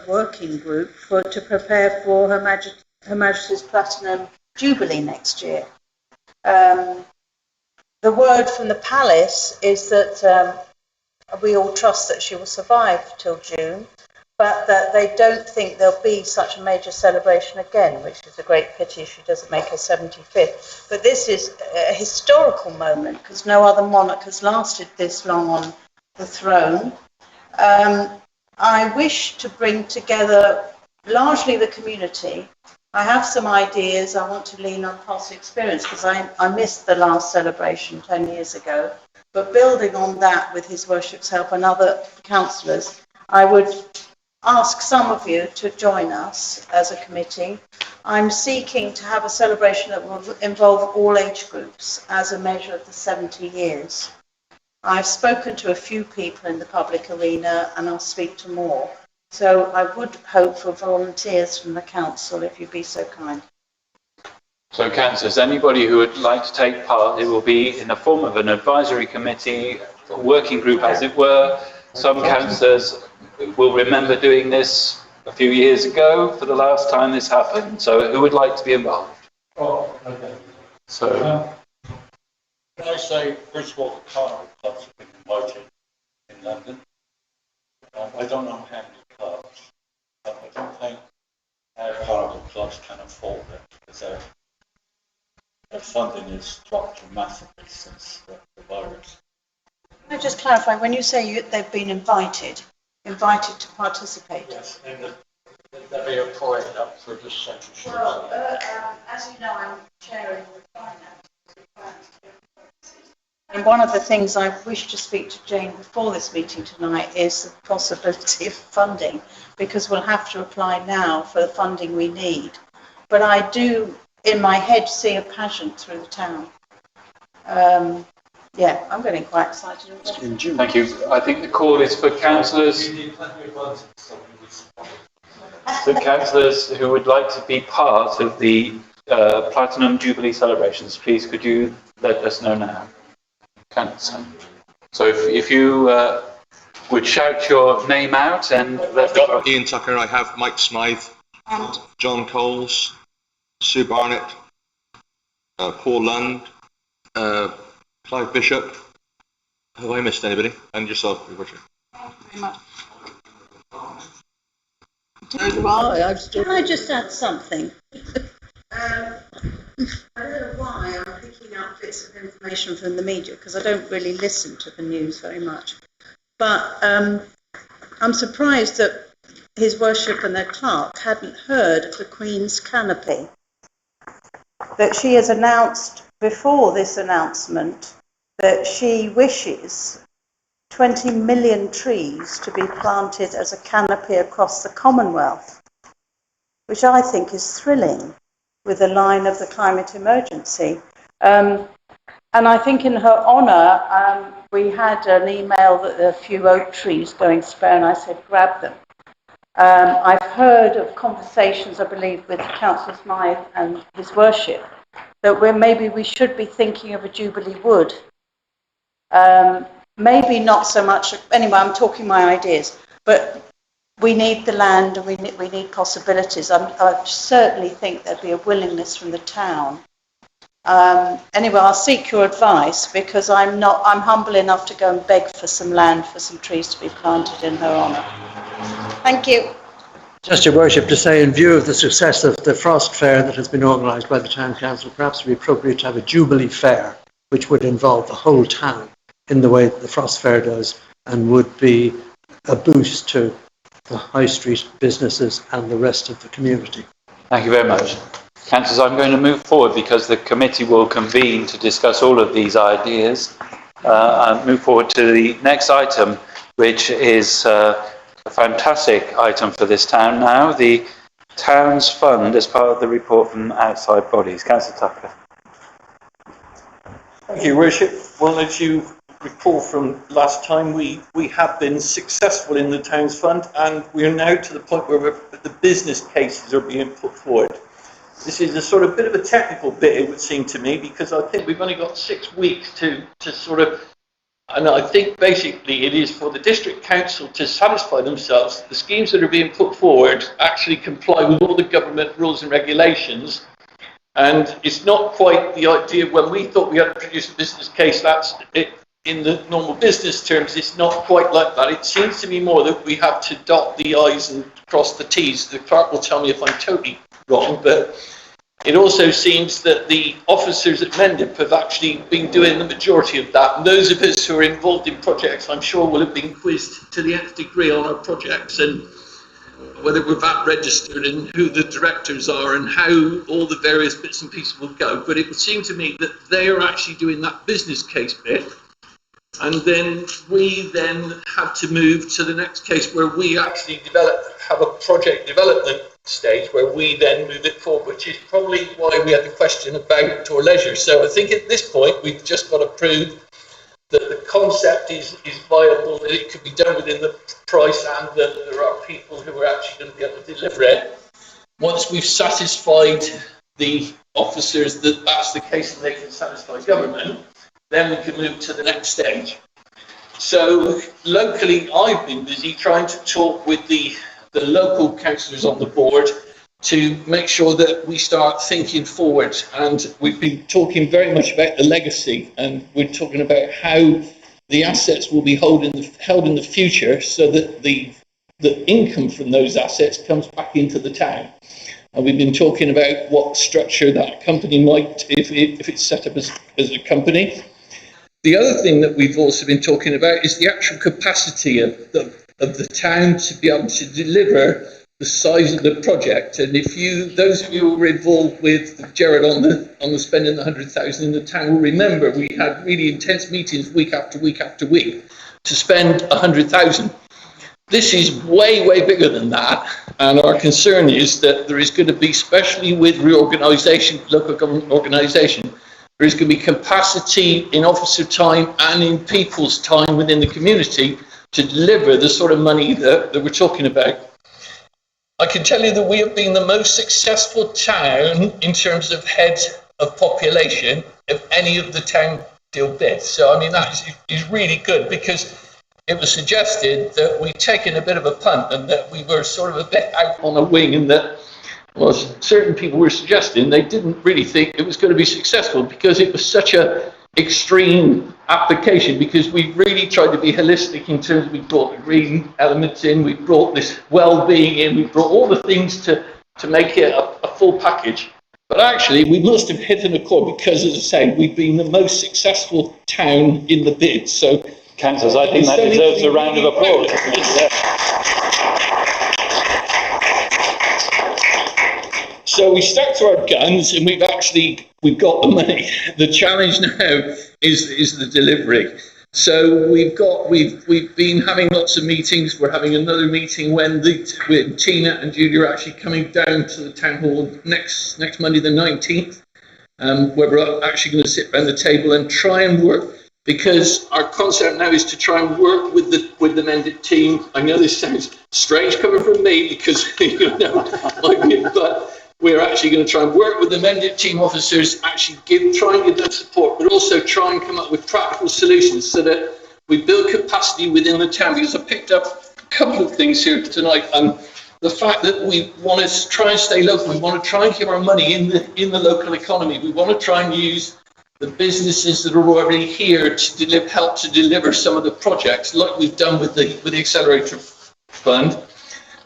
working group to prepare for Her Majesty's Platinum Jubilee next year. The word from the Palace is that we all trust that she will survive till June, but that they don't think there'll be such a major celebration again, which is a great pity. She doesn't make her 75th. But this is a historical moment because no other monarch has lasted this long on the throne. I wish to bring together largely the community. I have some ideas. I want to lean on past experience because I missed the last celebration 10 years ago. But building on that with His Worship's help and other councillors, I would ask some of you to join us as a committee. I'm seeking to have a celebration that will involve all age groups as a measure of the 70 years. I've spoken to a few people in the public arena and I'll speak to more. So I would hope for volunteers from the council if you'd be so kind. So councillors, anybody who would like to take part, it will be in the form of an advisory committee, a working group as it were. Some councillors will remember doing this a few years ago for the last time this happened. So who would like to be involved? Oh, okay. So, Can I say, first of all, the carnival clubs have been invited in London. I don't know how many clubs, but I don't think carnival clubs can afford it because their funding has dropped dramatically since the virus. Can I just clarify, when you say they've been invited to participate? Yes, they applied up for the censorship. Well, as you know, I'm chairing the finance. And one of the things I wish to speak to Jane before this meeting tonight is the possibility of funding, because we'll have to apply now for the funding we need. But I do, in my head, see a pageant through the town. Yeah, I'm getting quite excited already. thank you. I think the call is for councillors. So councillors who would like to be part of the Platinum Jubilee celebrations, please could you let us know now? So if you would shout your name out and I've got Ian Tucker, I have Mike Smythe, And John Coles, Sue Barnett, Paul Lund, Clive Bishop. Have I missed anybody? And yourself, Your Worship. thank you very much. Can I just add something? I don't know why I'm picking up bits of information from the media, because I don't really listen to the news very much. But I'm surprised that His Worship and their clerk hadn't heard of the Queen's canopy. That she has announced before this announcement that she wishes 20 million trees to be planted as a canopy across the Commonwealth, which I think is thrilling with the line of the climate emergency. And I think in her honour, we had an email that there are a few oak trees going spare, and I said, grab them. I've heard of conversations, I believe, with Councillor Smythe and His Worship, that maybe we should be thinking of a Jubilee Wood. Maybe not so much, anyway, I'm talking my ideas, but we need the land and we need possibilities. I certainly think there'd be a willingness from the town. Anyway, I'll seek your advice, because I'm humble enough to go and beg for some land for some trees to be planted in her honour. Thank you. Just, Your Worship, to say, in view of the success of the Frost Fair that has been organised by the Town Council, perhaps it would be appropriate to have a Jubilee Fair, which would involve the whole town in the way that the Frost Fair does, and would be a boost to the high street businesses and the rest of the community. Thank you very much. Councillors, I'm going to move forward because the committee will convene to discuss all of these ideas. And move forward to the next item, which is a fantastic item for this town now, the Town's Fund as part of the report from outside bodies. Councillor Tucker. Thank you, Worship. Well, as you recall from last time, we have been successful in the Town's Fund, and we are now to the point where the business cases are being put forward. This is a sort of bit of a technical bit, it would seem to me, because I think we've only got 6 weeks to sort of, and I think basically it is for the district council to satisfy themselves that the schemes that are being put forward actually comply with all the government rules and regulations. And it's not quite the idea when we thought we had to produce a business case, that's it. In the normal business terms, it's not quite like that. It seems to me more that we have to dot the I's and cross the T's. The clerk will tell me if I'm totally wrong, but it also seems that the officers at Mendip have actually been doing the majority of that. And those of us who are involved in projects, I'm sure, will have been quizzed to the nth degree on our projects and whether we're VAT registered and who the directors are and how all the various bits and pieces will go. But it would seem to me that they are actually doing that business case bit. And then we then have to move to the next case where we actually have a project development stage where we then move it forward, which is probably why we had the question about tour leisure. So I think at this point we've just got to prove that the concept is viable, that it could be done within the price, and that there are people who are actually going to be able to deliver it. Once we've satisfied the officers that that's the case and they can satisfy government, then we can move to the next stage. So locally, I've been busy trying to talk with the the local councillors on the board to make sure that we start thinking forward. And we've been talking very much about the legacy, and we're talking about how the assets will be held in the future, so that the income from those assets comes back into the town. And we've been talking about what structure that company might, if it's set up as a company. The other thing that we've also been talking about is the actual capacity of the town to be able to deliver the size of the project. And those of you who were involved with Gerard on the spending the 100,000 in the town will remember we had really intense meetings week after week after week to spend 100,000. This is way, way bigger than that, and our concern is that there is going to be, especially with reorganisation, local government organisation, there is going to be capacity in officer time and in people's time within the community to deliver the sort of money that we're talking about. I can tell you that we have been the most successful town in terms of head of population of any of the town deal bids. So, I mean, that is really good, because it was suggested that we'd taken a bit of a punt and that we were sort of a bit out on a wing, and that, well, certain people were suggesting they didn't really think it was going to be successful because it was such a extreme application, because we really tried to be holistic in terms of, we brought the green elements in, we brought this well-being in, we brought all the things to make it a full package. But actually, we must have hit a chord because, as I say, we've been the most successful town in the bid. So, councillors, I think that deserves a round of applause. So we stuck to our guns, and we've got the money. The challenge now is the delivery. So we've been having lots of meetings. We're having another meeting when Tina and Julie are actually coming down to the town hall next Monday the 19th, where we're actually going to sit around the table and try and work. Because our concept now is to try and work with the Mendit team. I know this sounds strange coming from me, because but we're actually going to try and work with the Mendit team officers, actually try and give them support, but also try and come up with practical solutions so that we build capacity within the town. Because I picked up a couple of things here tonight, and the fact that we want to try and stay local, we want to try and keep our money in the local economy. We want to try and use the businesses that are already here to help to deliver some of the projects, like we've done with the Accelerator Fund.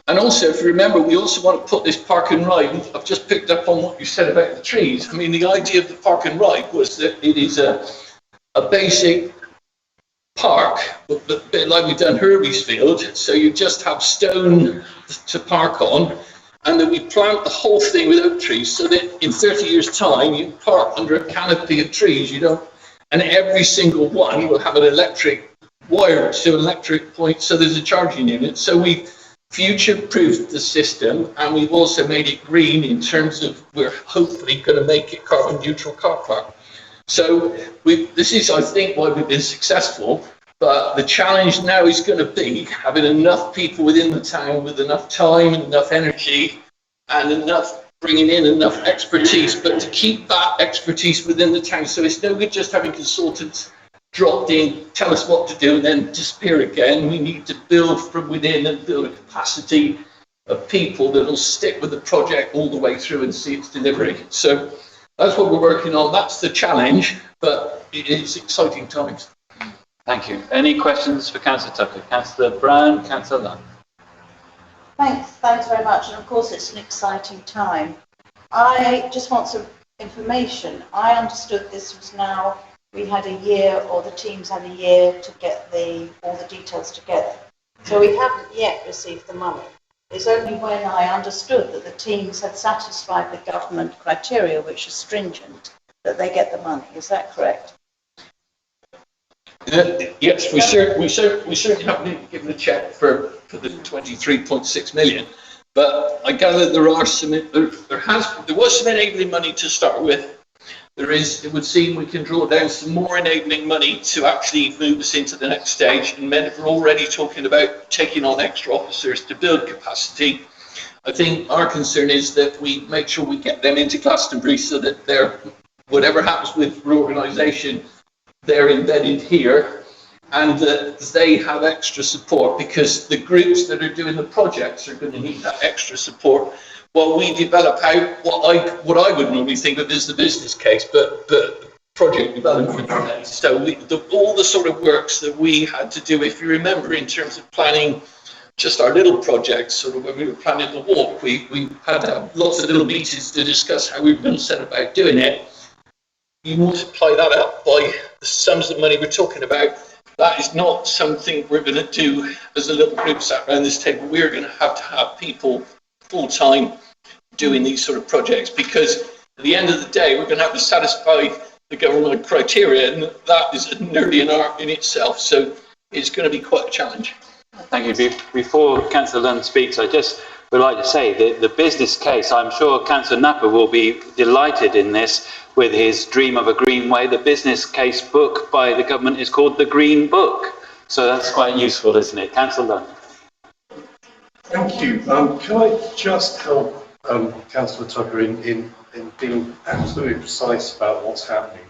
And also, if you remember, we also want to put this park and ride. I've just picked up on what you said about the trees. I mean, the idea of the park and ride was that it is a basic park, but a bit like we've done Herbie's Field. So you just have stone to park on, and then we plant the whole thing with oak trees, so that in 30 years' time you park under a canopy of trees. And every single one will have an electric wire to an electric point, so there's a charging unit. So we future-proofed the system, and we've also made it green in terms of, we're hopefully going to make it carbon neutral car park. So this is, I think, why we've been successful. But the challenge now is going to be having enough people within the town with enough time and enough energy and bringing in enough expertise, but to keep that expertise within the town. So it's no good just having consultants dropped in, tell us what to do, and then disappear again. We need to build from within and build a capacity of people that will stick with the project all the way through and see its delivery. So that's what we're working on. That's the challenge, but it is exciting times. Thank you. Any questions for Councillor Tucker? Councillor Brown, Councillor Lunn. Thanks very much. And of course, it's an exciting time. I just want some information. I understood this was now, we had a year, or the teams had a year to get all the details together. So we haven't yet received the money. It's only when I understood that the teams had satisfied the government criteria, which is stringent, that they get the money. Is that correct? Yes, we certainly haven't been given a cheque for the 23.6 million, but I gather there was some enabling money to start with. It would seem we can draw down some more enabling money to actually move us into the next stage, and we're already talking about taking on extra officers to build capacity. I think our concern is that we make sure we get them into Glastonbury so that whatever happens with reorganisation, they're embedded here. and that they have extra support because the groups that are doing the projects are going to need that extra support while we develop out what I would normally think of as the business case, but project development case. So all the sort of works that we had to do, if you remember, in terms of planning just our little projects, sort of when we were planning the walk, we had to have lots of little meetings to discuss how we were going to set about doing it. You multiply that up by the sums of money we're talking about, that is not something we're going to do as a little group sat around this table. We're going to have people full-time doing these sort of projects, because at the end of the day, we're going to have to satisfy the government criteria, and that is nearly an art in itself. So it's going to be quite a challenge. Thank you. Before Councillor Lunn speaks, I just would like to say that the business case, I'm sure Councillor Napper will be delighted in this with his Dream of a Greenway. The business case book by the government is called the Green Book. So that's quite useful, isn't it? Councillor Lunn. Thank you. Can I just help Councillor Tucker in being absolutely precise about what's happening?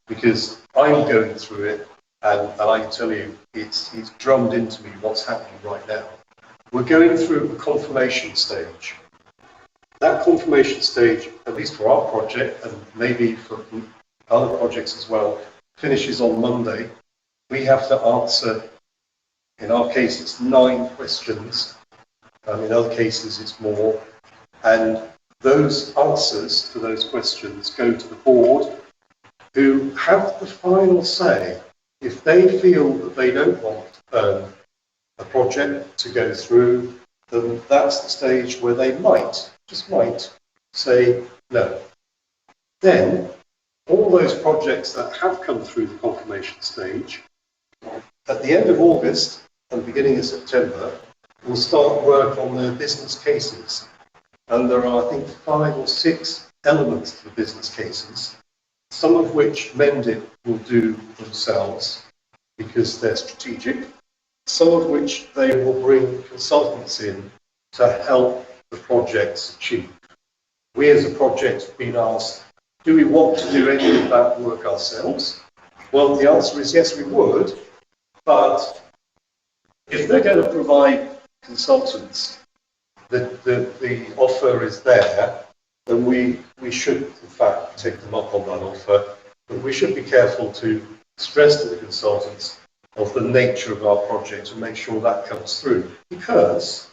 Because I'm going through it, and I can tell you, it's drummed into me what's happening right now. We're going through a confirmation stage. That confirmation stage, at least for our project, and maybe for other projects as well, finishes on Monday. We have to answer, in our case, it's 9 questions. In other cases, it's more. And those answers to those questions go to the board, who have the final say. If they feel that they don't want a project to go through, then that's the stage where they might, just might, say no. Then, all those projects that have come through the confirmation stage, at the end of August and beginning of September, will start work on their business cases. And there are, I think, 5 or 6 elements to the business cases, some of which Mendip will do themselves because they're strategic, some of which they will bring consultants in to help the projects achieve. We as a project have been asked, do we want to do any of that work ourselves? Well, the answer is yes, we would, but if they're going to provide consultants, the offer is there, then we should, in fact, take them up on that offer. But we should be careful to stress to the consultants of the nature of our project and make sure that comes through. Because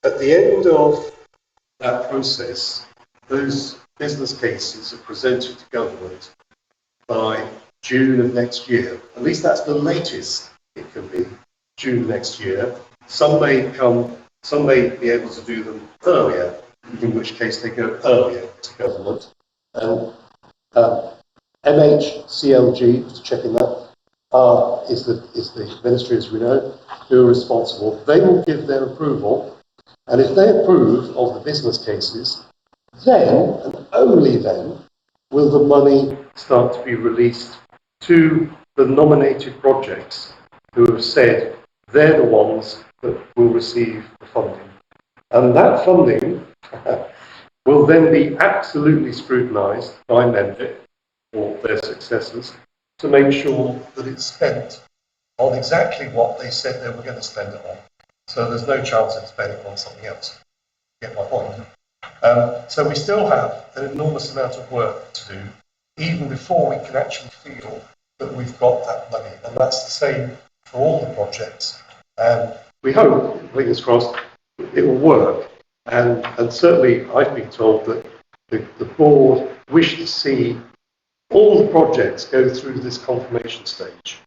at the end of that process, those business cases are presented to government by June of next year. At least that's the latest it can be, June next year. Some may be able to do them earlier, in which case they go earlier to government. And MHCLG, just checking that, is the ministry, as we know, who are responsible. They will give their approval, and if they approve of the business cases, then, and only then, will the money start to be released to the nominated projects who have said they're the ones that will receive the funding. And that funding will then be absolutely scrutinised by Mendip or their successors to make sure that it's spent on exactly what they said they were going to spend it on. So there's no chance of spending it on something else. Get my point? So we still have an enormous amount of work to do, even before we can actually feel that we've got that money. And that's the same for all the projects. And we hope, fingers crossed, it will work. And certainly I've been told that the board wish to see all the projects go through this confirmation stage.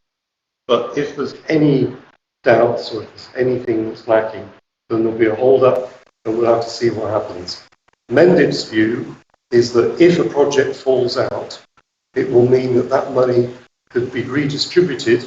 But if there's any doubts or if there's anything that's lacking, then there'll be a hold up and we'll have to see what happens. Mendip's view is that if a project falls out, it will mean that that money could be redistributed.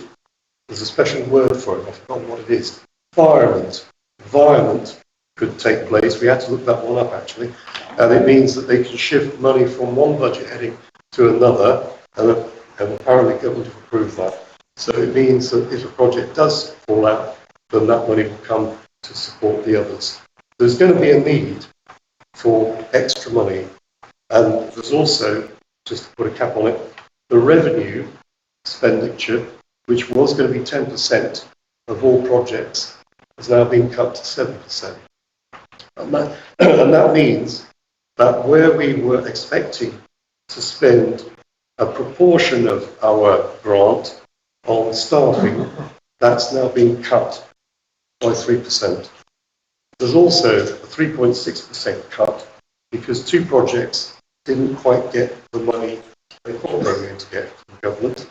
There's a special word for it, I've forgotten what it is. Environment could take place. We had to look that one up actually. And it means that they can shift money from one budget heading to another, and apparently government have approved that. So it means that if a project does fall out, then that money will come to support the others. There's going to be a need for extra money, and there's also, just to put a cap on it, the revenue expenditure which was going to be 10% of all projects, has now been cut to 7%. And that means that where we were expecting to spend a proportion of our grant on staffing, that's now been cut by 3%. There's also a 3.6% cut because 2 projects didn't quite get the money they thought they were going to get from the government,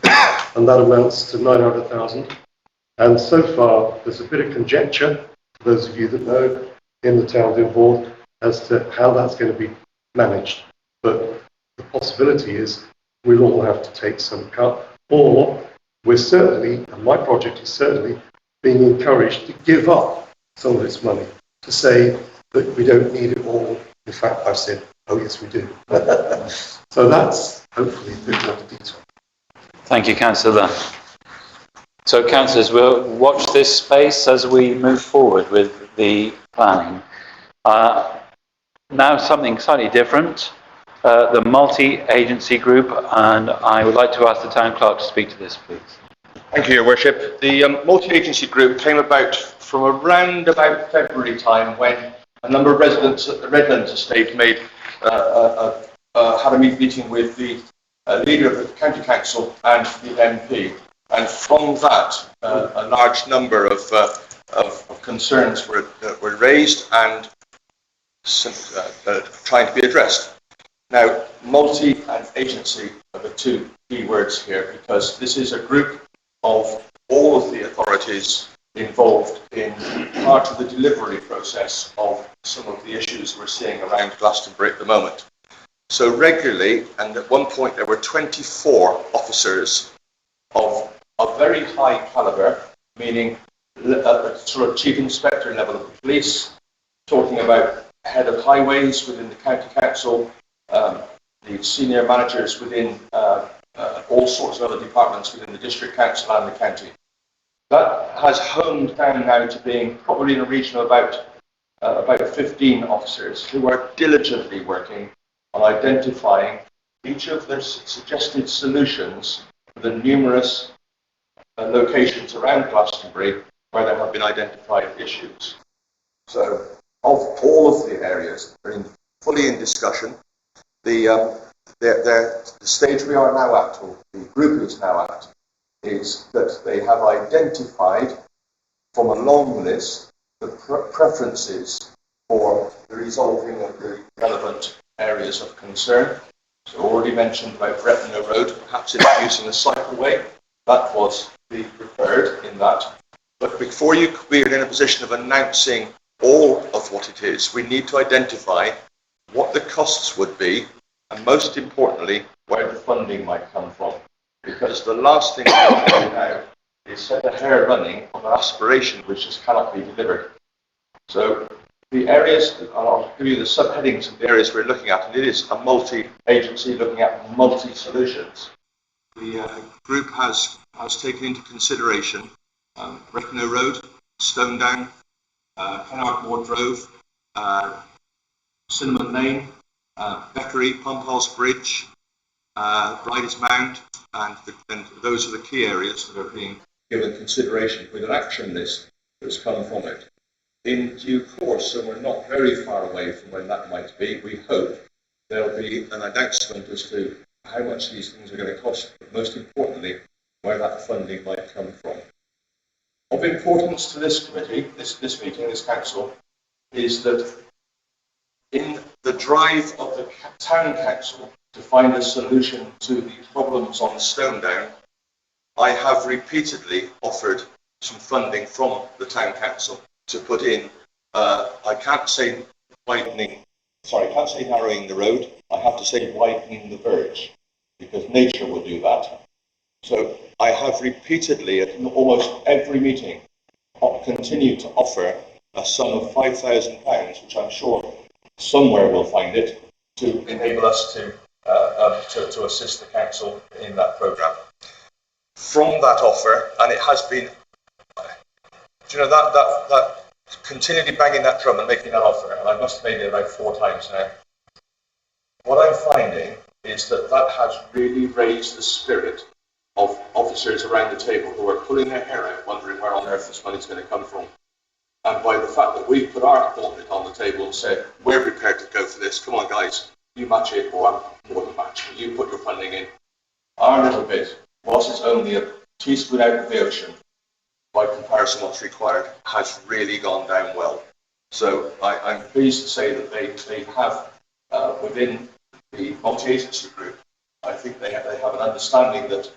and that amounts to 900,000. And so far, there's a bit of conjecture, for those of you that know, in the town deal board, as to how that's going to be managed. But the possibility is we'll all have to take some cut, or we're certainly, and my project is certainly, being encouraged to give up some of its money, to say that we don't need it all. In fact, I've said, oh yes, we do. So that's hopefully a bit more detail. Thank you, Councillor. So, councillors, we'll watch this space as we move forward with the planning. Now something slightly different, the multi-agency group, and I would like to ask the Town Clerk to speak to this, please. Thank you, Your Worship. The multi-agency group came about from around about February time, when a number of residents at the Redlands estate made had a meeting with the leader of the County Council and the MP, and from that a large number of concerns were raised and trying to be addressed. Now, multi and agency are the two key words here, because this is a group of all of the authorities involved in part of the delivery process of some of the issues we're seeing around Glastonbury at the moment. So regularly, and at one point there were 24 officers of a very high calibre, meaning a sort of chief inspector level of the police, talking about head of highways within the county council, the senior managers within all sorts of other departments within the district council and the county. That has honed down now to being probably in a region of about 15 officers who are diligently working on identifying each of their suggested solutions for the numerous locations around Glastonbury where there have been identified issues. So, of all of the areas that are fully in discussion, the stage we are now at, or the group is now at, is that they have identified from a long list the preferences for the resolving of the relevant areas of concern. So already mentioned about Bretton Road, perhaps introducing a cycleway. That was the preferred in that. But before we're in a position of announcing all of what it is, we need to identify what the costs would be, and most importantly, where the funding might come from. Because the last thing we want to do now is set a hair running of an aspiration which just cannot be delivered. So the areas, I'll give you the subheadings of the areas we're looking at, and it is a multi-agency looking at multi-solutions. The group has taken into consideration Bretton Road, Stone Down, Kenartmore Drove, Cinnamon Lane, Beckery, Pomphouse Bridge, Riders Mound, and those are the key areas that are being given consideration with an action list that's come from it. In due course, and we're not very far away from when that might be, we hope there'll be an announcement as to how much these things are going to cost, but most importantly, where that funding might come from. Of importance to this committee, this meeting, this council, is that in the drive of the town council to find a solution to the problems on Stone Down, I have repeatedly offered some funding from the town council to put in, I can't say narrowing the road, I have to say widening the verge, because nature will do that. So I have repeatedly, at almost every meeting, continued to offer a sum of £5,000, which I'm sure somewhere we'll find it, to enable us to assist the council in that programme. From that offer, and it has been, that continually banging that drum and making that offer, and I must have made it about 4 times now. What I'm finding is that has really raised the spirit of officers around the table who are pulling their hair out, wondering where on earth this money's going to come from. And by the fact that we've put our gauntlet on the table and said, we're prepared to go for this, come on guys, you match it or I'm more than match. You put your funding in. Our little bit, whilst it's only a teaspoon out of the ocean, by comparison what's required, has really gone down well. So I'm pleased to say that they have, within the multi-agency group, I think they have an understanding that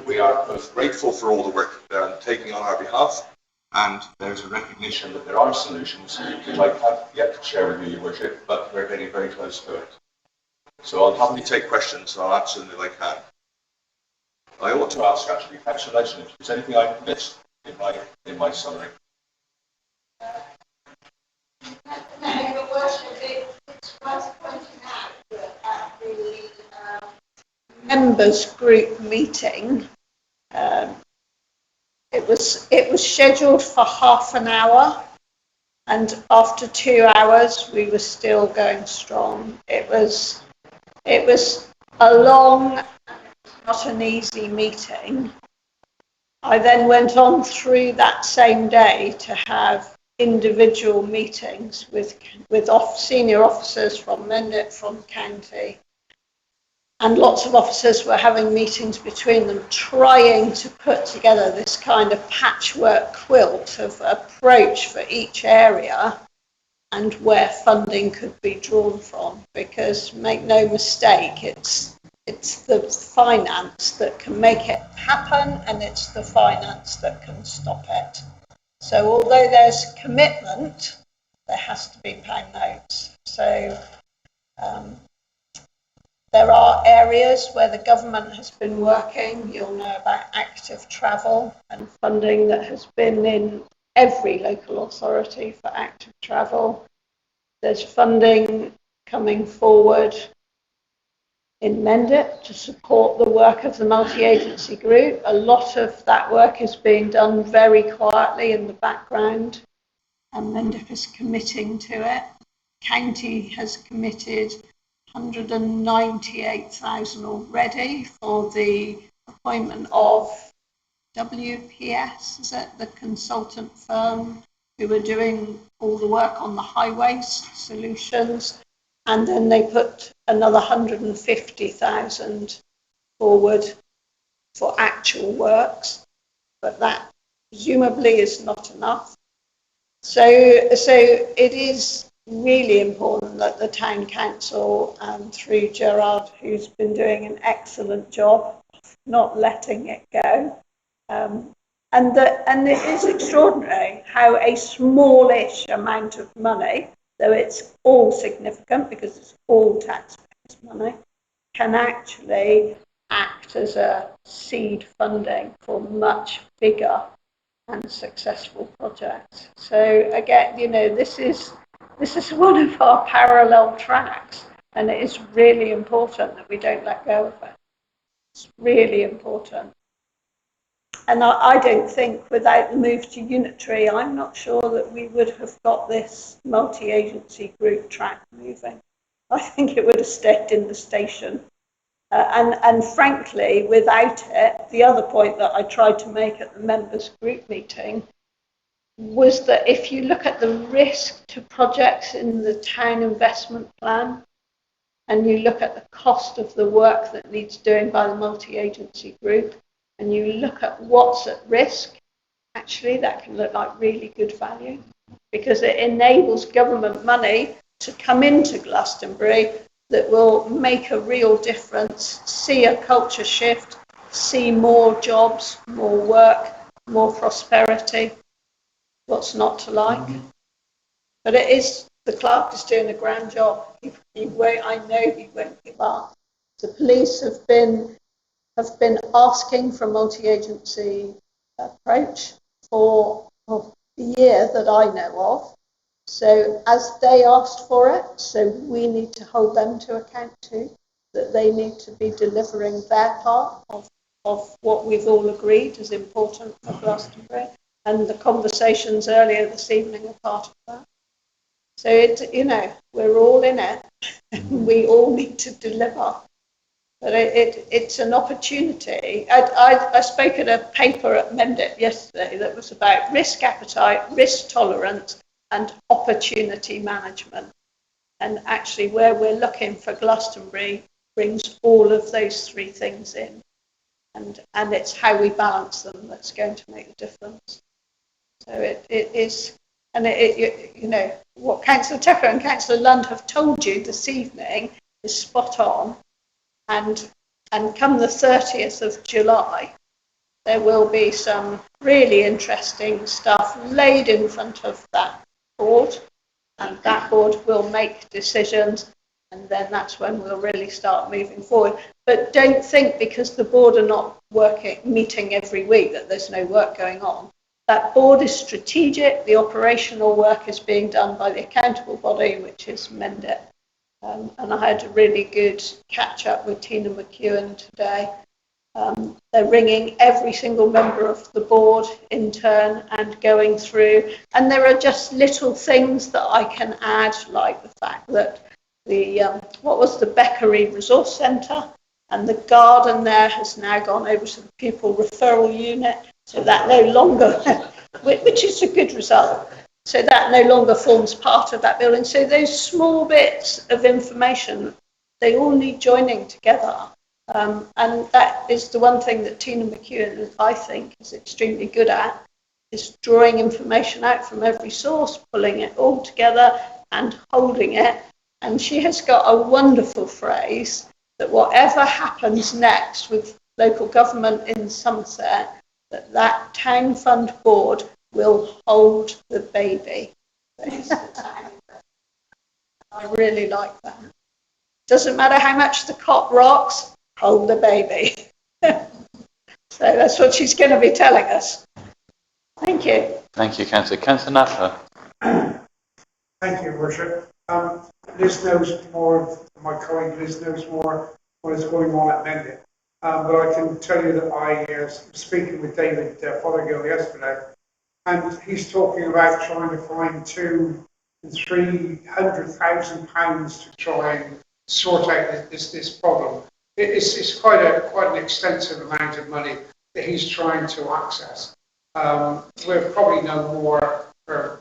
we are both grateful for all the work they're undertaking on our behalf, and there's a recognition that there are solutions which I can't yet to share with you, Your Worship, but we're getting very close to it. So I'll happily take questions and I'll answer them if I can. I ought to ask actually, Councillor Legend, if there's anything I missed in my summary. No, Your Worship, it's worth pointing out that at the members group meeting, it was scheduled for half an hour, and after 2 hours we were still going strong. It was a long, not an easy meeting. I then went on through that same day to have individual meetings with senior officers from Mendip, from county, and lots of officers were having meetings between them, trying to put together this kind of patchwork quilt of approach for each area and where funding could be drawn from. Because make no mistake, it's the finance that can make it happen, and it's the finance that can stop it. So although there's commitment, there has to be pound notes. So there are areas where the government has been working. You'll know about active travel and funding that has been in every local authority for active travel. There's funding coming forward in Mendip to support the work of the multi-agency group. A lot of that work is being done very quietly in the background, and Mendip is committing to it. County has committed 198,000 already for the appointment of WPS, is it, the consultant firm who are doing all the work on the highways solutions. And then they put another 150,000 forward for actual works, but that presumably is not enough. So it is really important that the town council, through Gerard, who's been doing an excellent job, not letting it go, and it is extraordinary how a smallish amount of money, though it's all significant because it's all taxpayers' money, can actually act as a seed funding for much bigger and successful projects. So again, this is one of our parallel tracks, and it is really important that we don't let go of it. It's really important. And I don't think without the move to unitary, I'm not sure that we would have got this multi-agency group track moving. I think it would have stayed in the station. And frankly, without it, the other point that I tried to make at the members group meeting was that if you look at the risk to projects in the town investment plan, and you look at the cost of the work that needs doing by the multi-agency group, and you look at what's at risk, actually that can look like really good value, because it enables government money to come into Glastonbury that will make a real difference, see a culture shift, see more jobs, more work, more prosperity. What's not to like? But it is, the clerk is doing a grand job. He won't, I know he won't give up. The police have been asking for a multi-agency approach for the year that I know of. So as they asked for it, so we need to hold them to account too, that they need to be delivering their part of what we've all agreed is important for Glastonbury. And the conversations earlier this evening are part of that. So we're all in it. We all need to deliver. But it's an opportunity. I spoke at a paper at Mendip yesterday that was about risk appetite, risk tolerance, and opportunity management. And actually, where we're looking for Glastonbury brings all of those three things in. And it's how we balance them that's going to make the difference. So it is, and you know, what Councillor Tucker and Councillor Lund have told you this evening is spot on. And come the 30th of July, there will be some really interesting stuff laid in front of that board, and that board will make decisions, and then that's when we'll really start moving forward. But don't think because the board are not meeting every week that there's no work going on. That board is strategic. The operational work is being done by the accountable body, which is Mendip. And I had a really good catch up with Tina McEwen today. They're ringing every single member of the board in turn and going through. And there are just little things that I can add, like the fact that the what was the Beckery Resource Centre, and the garden there has now gone over to the pupil referral unit, so that no longer, which is a good result. So that no longer forms part of that building. So those small bits of information, they all need joining together. And that is the one thing that Tina McEwen, I think, is extremely good at, is drawing information out from every source, pulling it all together and holding it. And she has got a wonderful phrase that whatever happens next with local government in Somerset, that town fund board will hold the baby. I really like that. Doesn't matter how much the cot rocks, hold the baby. So that's what she's going to be telling us. Thank you. Thank you, Councillor. Councillor Napper. Thank you, Worship. Liz knows more, my colleague Liz knows more what is going on at Mendip. But I can tell you that I was speaking with David Fothergill yesterday, and he's talking about trying to find £200,000 and £300,000 to try and sort out this problem. It's quite an extensive amount of money that he's trying to access. We'll probably know more, or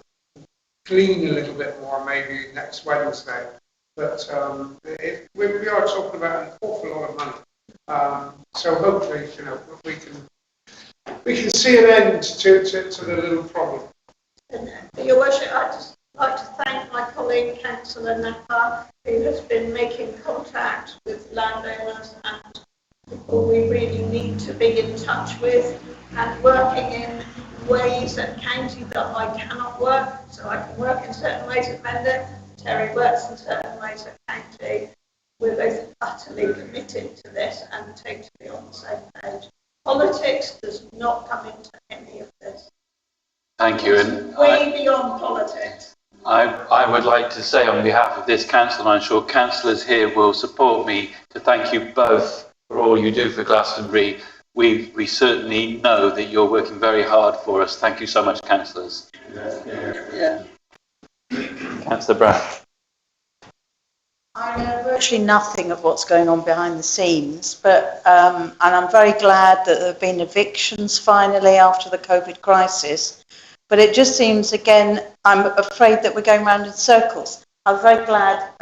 glean a little bit more maybe next Wednesday. But we are talking about an awful lot of money. So hopefully, you know, we can see an end to the little problem. Your Worship, I'd just like to thank my colleague Councillor Napper, who has been making contact with landowners and people we really need to be in touch with, and working in ways at county that I cannot work. So I can work in certain ways at Mendip, Terry works in certain ways at county. We're both utterly committed to this and totally on the same page. Politics does not come into any of this. Thank you. And way beyond politics. I would like to say on behalf of this council, and I'm sure councillors here will support me, to thank you both for all you do for Glastonbury. We certainly know that you're working very hard for us. Thank you so much, councillors. Yeah. Councillor Brown. I know virtually nothing of what's going on behind the scenes, but and I'm very glad that there have been evictions finally after the COVID crisis. But it just seems, again, I'm afraid that we're going round in circles. I'm very glad,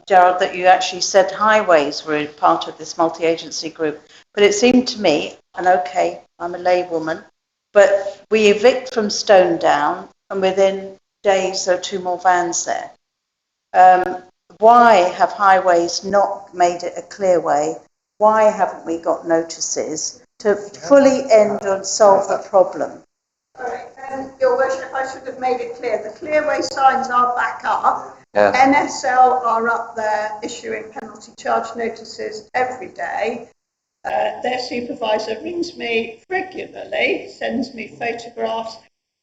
Gerald, that you actually said highways were part of this multi-agency group. But it seemed to me, and okay, I'm a laywoman, but we evict from Stone Down, and within days there are 2 more vans there. Why have highways not made it a clear way? Why haven't we got notices to fully end and solve the problem? Your Worship, I should have made it clear. The clearway signs are back up. Yeah. NSL are up there issuing penalty charge notices every day. Their supervisor rings me regularly, sends me photographs.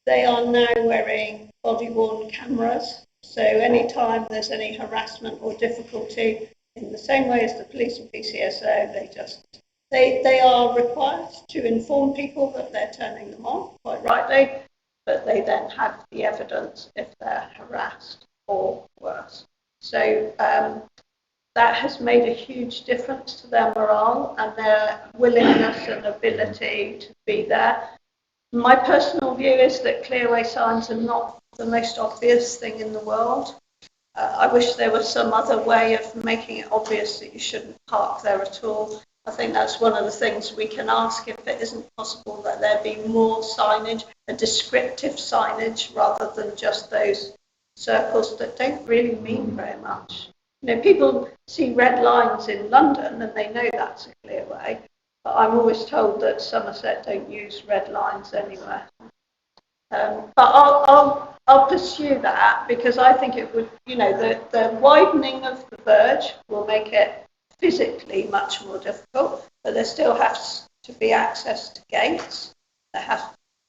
They are now wearing body-worn cameras. So anytime there's any harassment or difficulty, in the same way as the police and PCSO, they are required to inform people that they're turning them on, quite rightly, but they then have the evidence if they're harassed or worse. So that has made a huge difference to their morale and their willingness and ability to be there. My personal view is that clearway signs are not the most obvious thing in the world. I wish there was some other way of making it obvious that you shouldn't park there at all. I think that's one of the things we can ask, if it isn't possible, that there be more signage, a descriptive signage, rather than just those circles that don't really mean very much. You know, people see red lines in London and they know that's a clearway, but I'm always told that Somerset don't use red lines anywhere. But I'll pursue that, because I think it would, you know, the widening of the verge will make it physically much more difficult, but there still has to be access to gates, there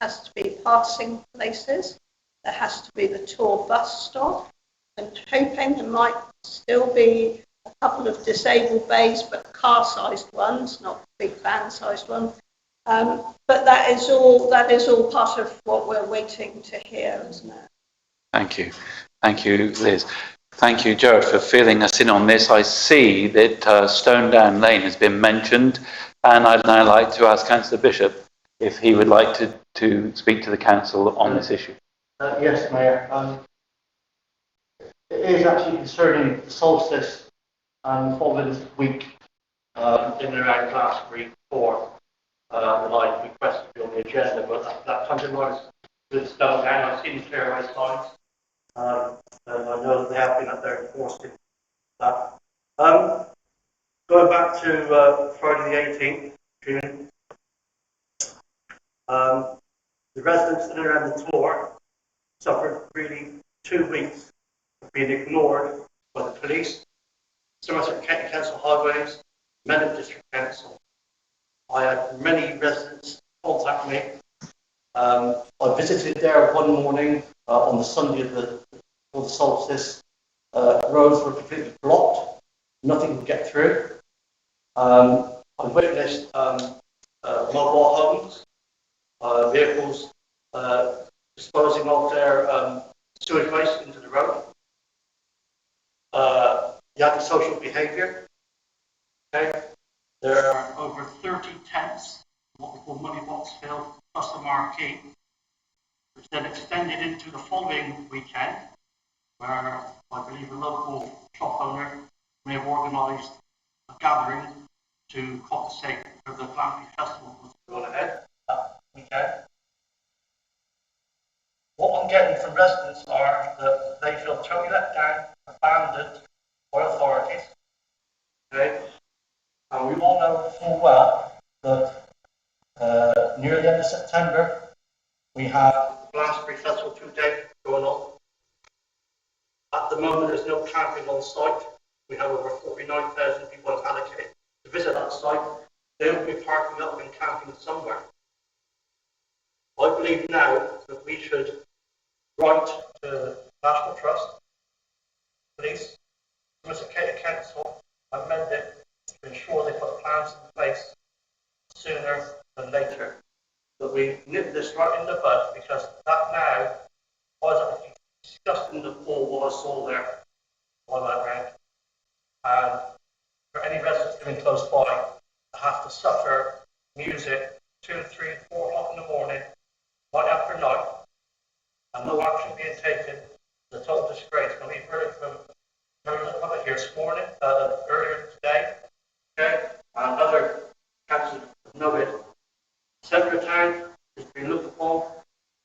has to be passing places, there has to be the tour bus stop, and hoping there might still be a couple of disabled bays, but car-sized ones, not big van-sized ones. But that is all part of what we're waiting to hear, isn't it? Thank you. Thank you, Liz. Thank you, Jared, for filling us in on this. I see that Stone Down Lane has been mentioned, and I'd now like to ask Councillor Bishop if he would like to speak to the council on this issue. Yes, Mayor. It is actually concerning the solstice following this week in and around Glastonbury for that I requested to be on the agenda, but that comes in line with Stone Down. I've seen the clearway signs, and I know that they have been up there enforcing that. Going back to Friday the 18th June, the residents in and around the tour suffered really 2 weeks of being ignored by the police, Somerset County Council Highways, Menor District Council. I had many residents contact me. I visited there one morning on the Sunday of the solstice. Roads were completely blocked. Nothing could get through. I witnessed mobile homes, vehicles disposing of their sewage waste into the road. The antisocial behaviour. Okay. There are over 30 tents, what we call money box fill, plus the marquee, which then extended into the following weekend, where I believe a local shop owner may have organised a gathering to compensate for the Glastonbury Festival was going ahead that weekend. What I'm getting from residents are that they feel totally let down, abandoned by authorities. Okay? And we all know full well that near the end of September we have the Glastonbury Festival 2 days going on. At the moment there's no camping on site. We have over 49,000 people allocated to visit that site. They will be parking up and camping somewhere. I believe now that we should write to National Trust, Police, Somerset County Council, amend it to ensure they put plans in place sooner than later. That we nip this right in the bud, because that now was actually disgusting the pool what I saw there on that round. And for any residents living close by to have to suffer music 2, 3, 4 o'clock in the morning, night after night, and no action being taken, is a total disgrace. And we've heard it from members of the public here this morning, earlier today, okay, and other councils know it. Centre of town is being looked upon,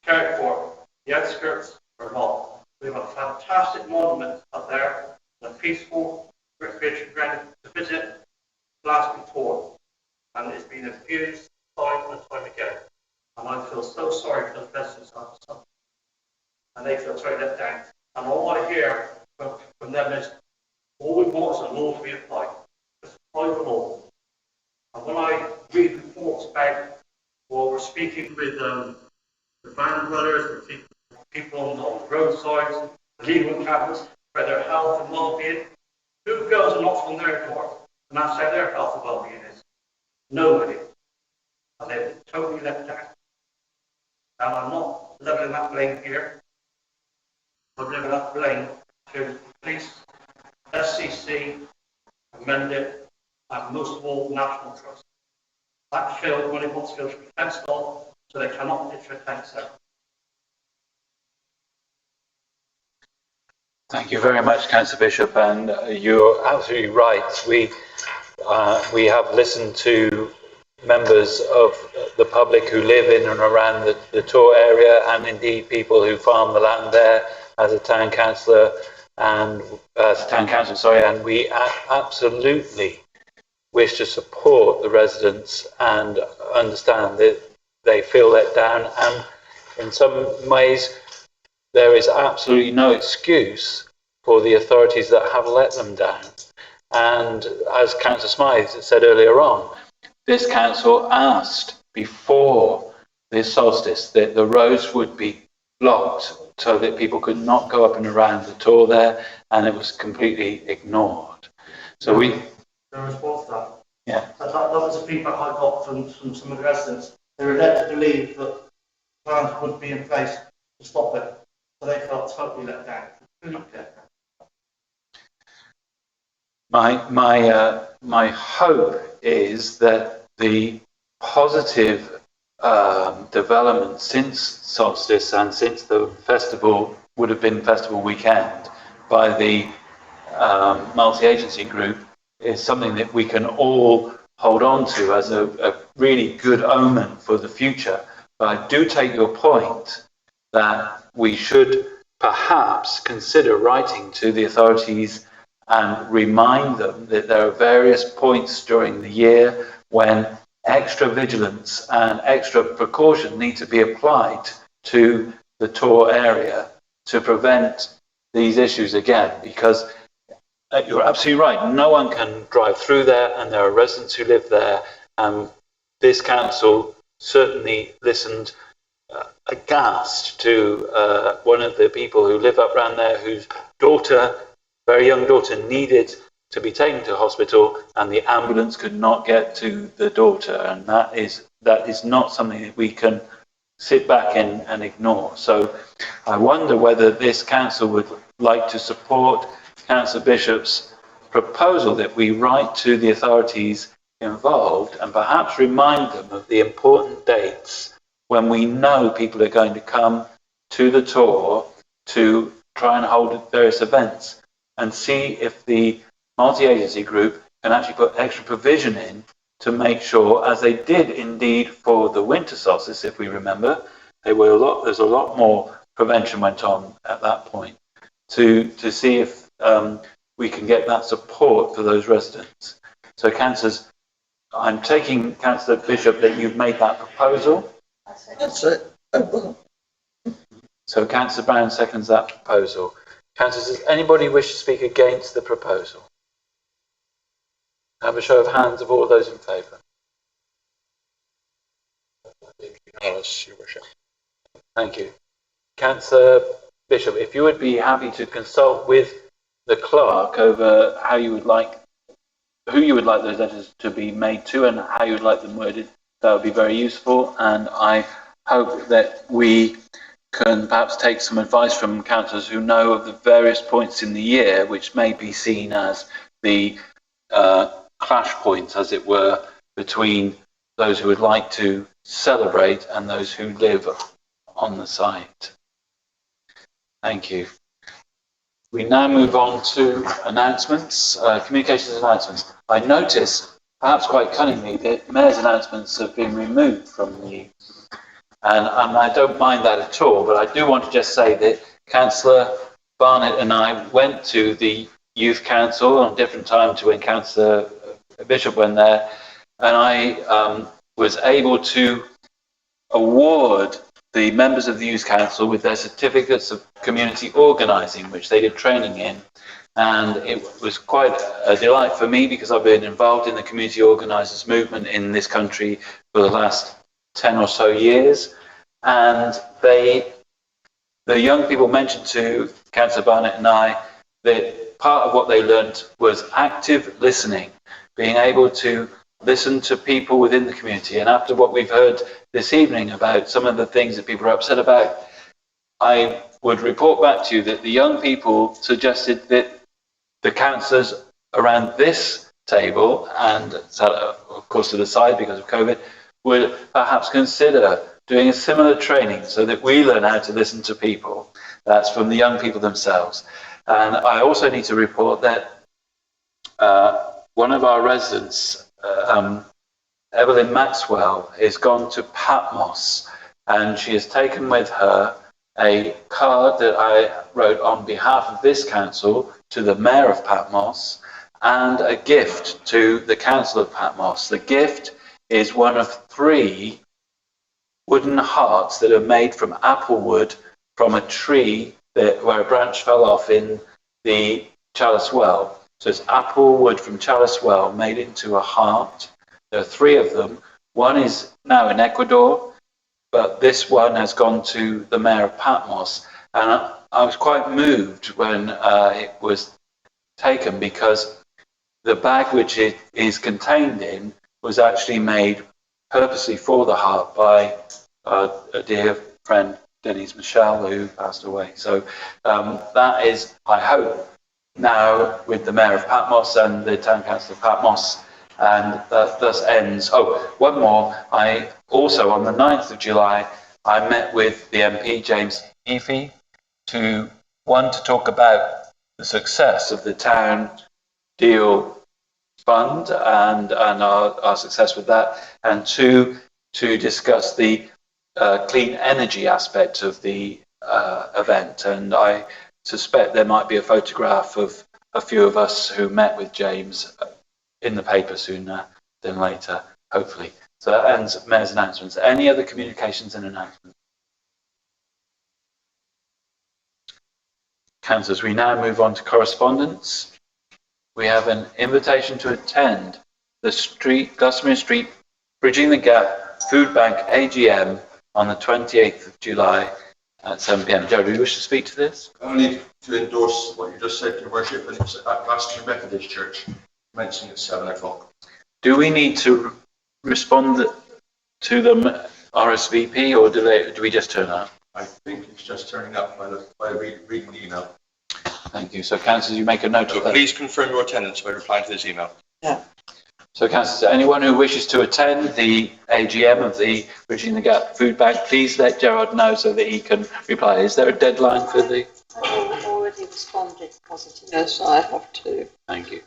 cared for. The outskirts are not. We have a fantastic monument up there, a peaceful recreation ground to visit, Glastonbury tour, and it's been abused time and time again. And I feel so sorry for the residents of the and they feel very let down. And all I hear from them is, all we want is a law to be applied. Just apply the law. And when I read reports about, well, we're speaking with the van dwellers, we're speaking with people on the roadsides, legal encampments, for their health and well-being, who goes and knocks on their door and asks how their health and well-being is? Nobody. And they've been totally let down. And I'm not levelling that blame here. I'm levelling that blame to police, SCC, amend it, and most of all, national trust. That field, when it wants field should be fenced off, so they cannot pitch a fence there. Thank you very much, Councillor Bishop, and you're absolutely right. We have listened to members of the public who live in and around the Tor area, and indeed people who farm the land there as a town councillor and and we absolutely wish to support the residents and understand that they feel let down, and in some ways there is absolutely no excuse for the authorities that have let them down. And as Councillor Smythe said earlier on, this council asked before this solstice that the roads would be blocked so that people could not go up and around the Tor there, and it was completely ignored. So we... The response to that? Yeah. That was the feedback I got from some of the residents. They were led to believe that plans would be in place to stop it, so they felt totally let down. My hope is that the positive development since solstice and since the festival would have been festival weekend by the multi-agency group is something that we can all hold on to as a really good omen for the future. But I do take your point that we should perhaps consider writing to the authorities and remind them that there are various points during the year when extra vigilance and extra precaution need to be applied to the Tor area to prevent these issues again, because you're absolutely right, no one can drive through there and there are residents who live there, and this council certainly listened aghast to one of the people who live up around there whose daughter, very young daughter, needed to be taken to hospital and the ambulance could not get to the daughter, and that is not something that we can sit back in and ignore. So I wonder whether this council would like to support Councillor Bishop's proposal that we write to the authorities involved and perhaps remind them of the important dates when we know people are going to come to the Tor to try and hold various events, and see if the multi-agency group can actually put extra provision in to make sure, as they did indeed for the winter solstice, if we remember, there's a lot more prevention went on at that point to see if we can get that support for those residents. So councillors, I'm taking Councillor Bishop that you've made that proposal. That's it. So Councillor Brown seconds that proposal. Councillors, does anybody wish to speak against the proposal? Have a show of hands of all those in favour. Unanimous, Your Worship. Thank you. Councillor Bishop, if you would be happy to consult with the clerk over how you would like, who you would like those letters to be made to and how you would like them worded, that would be very useful. And I hope that we can perhaps take some advice from councillors who know of the various points in the year which may be seen as the clash points, as it were, between those who would like to celebrate and those who live on the site. Thank you. We now move on to announcements, communications announcements. I notice, perhaps quite cunningly, that Mayor's announcements have been removed from the, and I don't mind that at all, but I do want to just say that Councillor Barnett and I went to the Youth Council on a different time to when Councillor Bishop went there, and I was able to award the members of the Youth Council with their certificates of community organising, which they did training in. And it was quite a delight for me because I've been involved in the community organisers movement in this country for the last 10 or so years. And the young people mentioned to Councillor Barnett and I that part of what they learnt was active listening, being able to listen to people within the community. And after what we've heard this evening about some of the things that people are upset about, I would report back to you that the young people suggested that the councillors around this table and of course to the side because of COVID, would perhaps consider doing a similar training so that we learn how to listen to people. That's from the young people themselves. And I also need to report that one of our residents, Evelyn Maxwell, has gone to Patmos, and she has taken with her a card that I wrote on behalf of this council to the Mayor of Patmos, and a gift to the Council of Patmos. The gift is one of 3 wooden hearts that are made from apple wood from a tree where a branch fell off in the Chalice Well. So it's apple wood from Chalice Well made into a heart. There are 3 of them. One is now in Ecuador, but this one has gone to the Mayor of Patmos. And I was quite moved when it was taken, because the bag which it is contained in was actually made purposely for the heart by a dear friend, Denise Michelle, who passed away. So that is, I hope, now with the Mayor of Patmos and the Town Council of Patmos, and that thus ends. Oh, one more. I also, on the 9th of July, I met with the MP, James Eafy, to talk about the success of the town deal fund and our success with that, and 2, to discuss the clean energy aspect of the event. And I suspect there might be a photograph of a few of us who met with James in the paper sooner than later, hopefully. So that ends Mayor's announcements. Any other communications and announcements? Councillors, we now move on to correspondence. We have an invitation to attend the Glastonbury Street Bridging the Gap Food Bank AGM on the 28th of July at 7 p.m. Joe, do you wish to speak to this? Only to endorse what you just said, Your Worship, and it's at Glastonbury Methodist Church, commencing at 7 o'clock. Do we need to respond to them RSVP, or do we just turn up? I think it's just turning up by reading the email. Thank you. So, councillors, you make a note of that. Please confirm your attendance by replying to this email. Yeah. So, councillors, anyone who wishes to attend the AGM of the Bridging the Gap Food Bank, please let Gerard know so that he can reply. Is there a deadline for the? I've already responded positively. Yes, I have too. Thank you.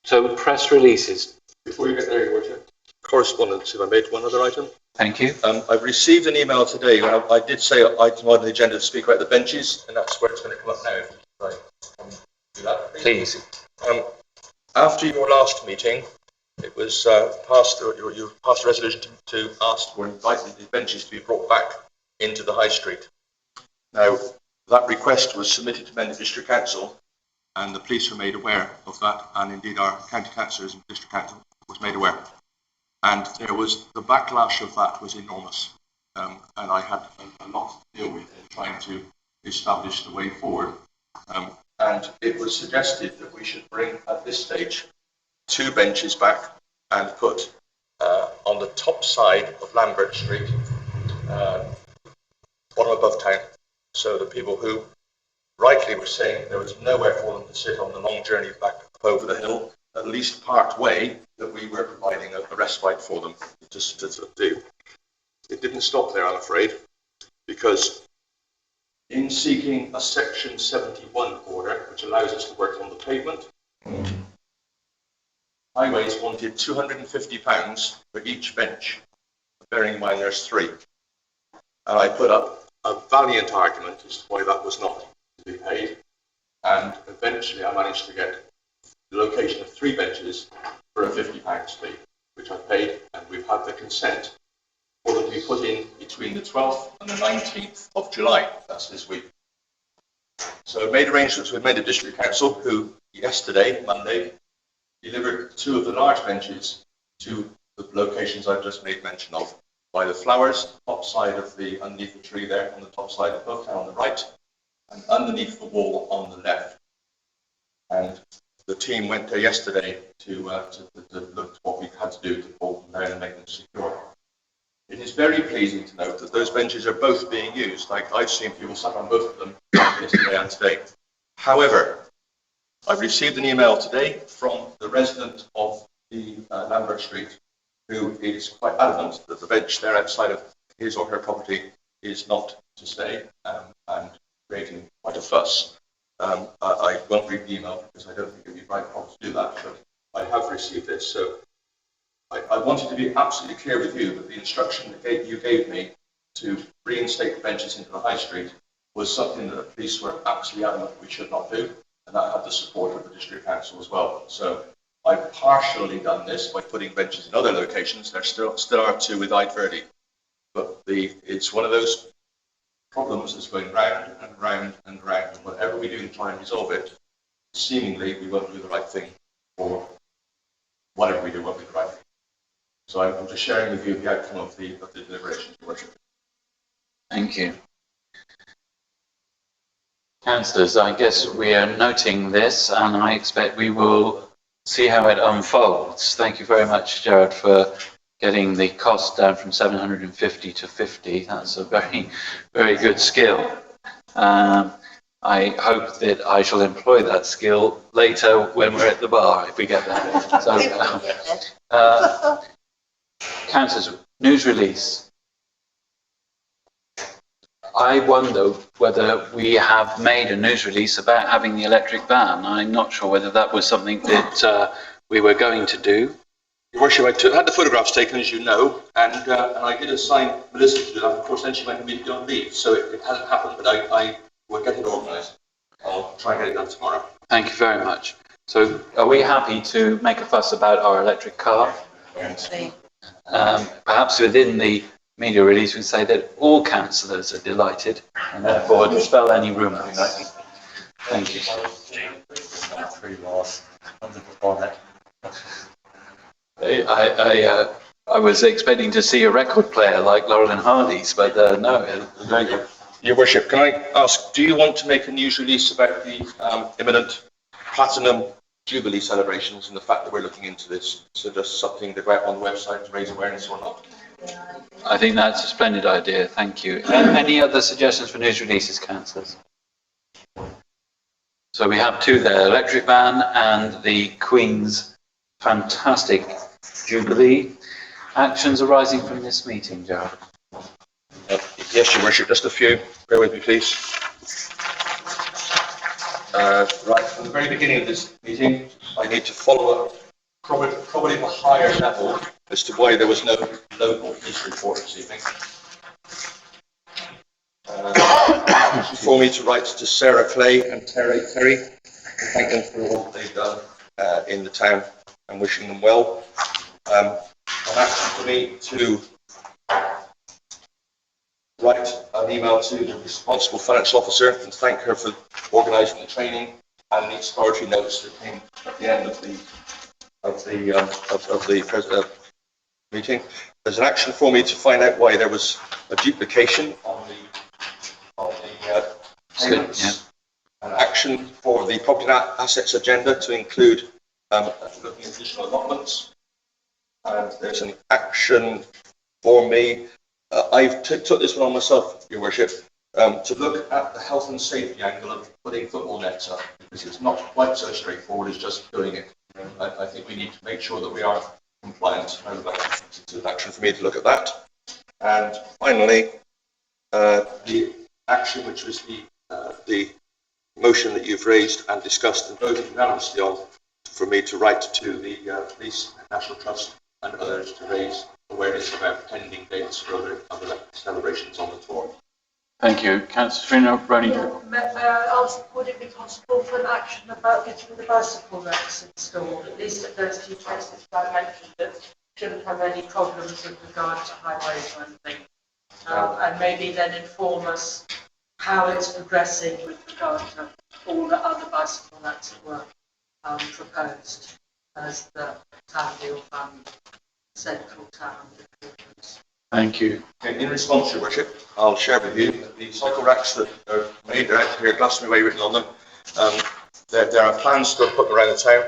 So, press releases. Before you get there, Your Worship, correspondence, if I made one other item. Thank you. I've received an email today. I did say item on the agenda to speak about the benches, and that's where it's going to come up now. If you like, do that, please. After your last meeting, it was you passed a resolution to ask or invite the benches to be brought back into the High Street. Now, that request was submitted to Mendip District Council, and the police were made aware of that, and indeed our county councillors and district council was made aware. And there was, the backlash of that was enormous, and I had a lot to deal with in trying to establish the way forward. And it was suggested that we should bring, at this stage, 2 benches back and put on the top side of Lambert Street, bottom above town, so that people who rightly were saying there was nowhere for them to sit on the long journey back up over the hill, at least part way, that we were providing a respite for them to do. It didn't stop there, I'm afraid, because in seeking a Section 71 order, which allows us to work on the pavement, Highways wanted £250 for each bench, bearing in mind there's 3. And I put up a valiant argument as to why that was not to be paid, and eventually I managed to get the location of 3 benches for a £50 fee, which I paid, and we've had the consent for them to be put in between the 12th and the 19th of July. That's this week. So I made arrangements with Mendip District Council, who yesterday, Monday, delivered 2 of the large benches to the locations I've just made mention of, by the flowers, top side of the, underneath the tree there, on the top side above town on the right, and underneath the wall on the left. And the team went there yesterday to look at what we had to do to pull them down and make them secure. It is very pleasing to note that those benches are both being used. Like, I've seen people sat on both of them yesterday and today. However, I've received an email today from the resident of the Lambert Street, who is quite adamant that the bench there outside of his or her property is not to stay, and creating quite a fuss. I won't read the email because I don't think it would be right for to do that, but I have received this. So I wanted to be absolutely clear with you that the instruction that you gave me to reinstate the benches into the high street was something that the police were absolutely adamant we should not do, and that had the support of the district council as well. So I've partially done this by putting benches in other locations. There still are two with Ide Verdi, but it's one of those problems that's going round and round and round. And whatever we do to try and resolve it, seemingly we won't do the right thing, or whatever we do won't be the right thing. So I'm just sharing with you the outcome of the deliberations, Your Worship. Thank you. Councillors, I guess we are noting this, and I expect we will see how it unfolds. Thank you very much, Gerard, for getting the cost down from 750 to 50. That's a very, very good skill. I hope that I shall employ that skill later when we're at the bar, if we get there. So, councillors, news release. I wonder whether we have made a news release about having the electric van. I'm not sure whether that was something that we were going to do. Your Worship, I had the photographs taken, as you know, and I did assign Melissa to do that. Of course, then she went immediately on leave, so it hasn't happened, but I will get it organised. I'll try and get it done tomorrow. Thank you very much. So, are we happy to make a fuss about our electric car? Perhaps within the media release, we say that all councillors are delighted, and therefore dispel any rumours. Thank you. I was expecting to see a record player like Laurel and Hardy's, but no. Very good. Your Worship, can I ask, do you want to make a news release about the imminent Platinum Jubilee celebrations and the fact that we're looking into this? So just something to go out on the website to raise awareness or not? I think that's a splendid idea. Thank you. Any other suggestions for news releases, councillors? So we have two there, electric van and the Queen's fantastic Jubilee. Actions arising from this meeting, Gerard? Yes, Your Worship, just a few. Bear with me, please. Right, from the very beginning of this meeting, I need to follow up probably at a higher level as to why there was no local police report this evening. For me to write to Sarah Clay and Terry, thank them for all they've done in the town and wishing them well. An action for me to write an email to the responsible financial officer and thank her for organising the training and the exploratory notes that came at the end of the meeting. There's an action for me to find out why there was a duplication on the payments. Yeah. An action for the property assets agenda to include looking at additional allotments. And there's an action for me. I've took this one on myself, Your Worship, to look at the health and safety angle of putting football nets up, because it's not quite so straightforward as just doing it. I think we need to make sure that we are compliant. It's an action for me to look at that. And finally, the action, which was the motion that you've raised and discussed and voted unanimously on, for me to write to the Police National Trust and others to raise awareness about pending dates for other celebrations on the tour. Thank you. Councillor Ronnie. Would it be possible for an action about getting the bicycle racks installed, at least at those two places I mentioned that shouldn't have any problems with regard to highways or anything? And maybe then inform us how it's progressing with regard to all the other bicycle racks that were proposed as the town deal fund central town improvements. Thank you. In response, Your Worship, I'll share with you that the cycle racks that are made, they're out here, Glastonbury written on them. There are plans to put them around the town.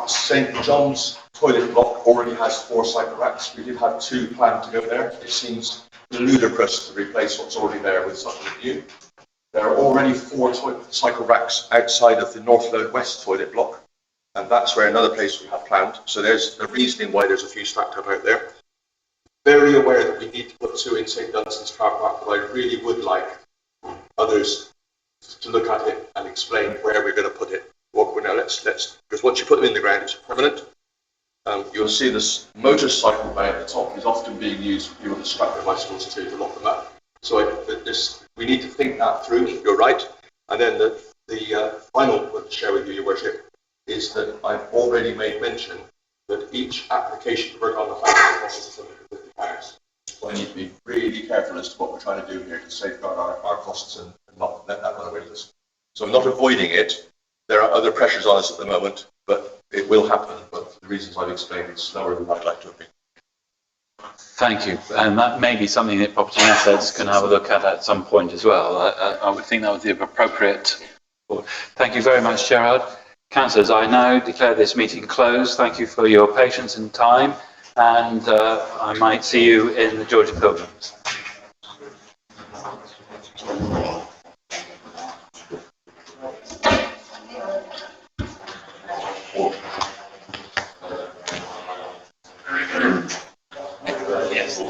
St John's toilet block already has 4 cycle racks. We did have 2 planned to go there. It seems ludicrous to replace what's already there with something new. There are already 4 cycle racks outside of the north and west toilet block, and that's where another place we have planned. So there's the reasoning why there's a few stacked up out there. Very aware that we need to put 2 in St Dunstan's car park, but I really would like others to look at it and explain where we're going to put it. Well, now let's because once you put them in the ground, it's permanent. You'll see this motorcycle bay at the top is often being used for people to strap their bicycles to lock them up. So we need to think that through. You're right. And then the final one to share with you, Your Worship, is that I've already made mention that each application to work on the house costs £150. So I need to be really careful as to what we're trying to do here to safeguard our costs and not let that run away with us. So I'm not avoiding it. There are other pressures on us at the moment, but it will happen. But for the reasons I've explained, it's slower than I'd like to have been. Thank you. And that may be something that Property and Assets can have a look at some point as well. I would think that would be appropriate. Thank you very much, Gerard. Councillors, I now declare this meeting closed. Thank you for your patience and time, and I might see you in the Georgia Pilgrims. Yes.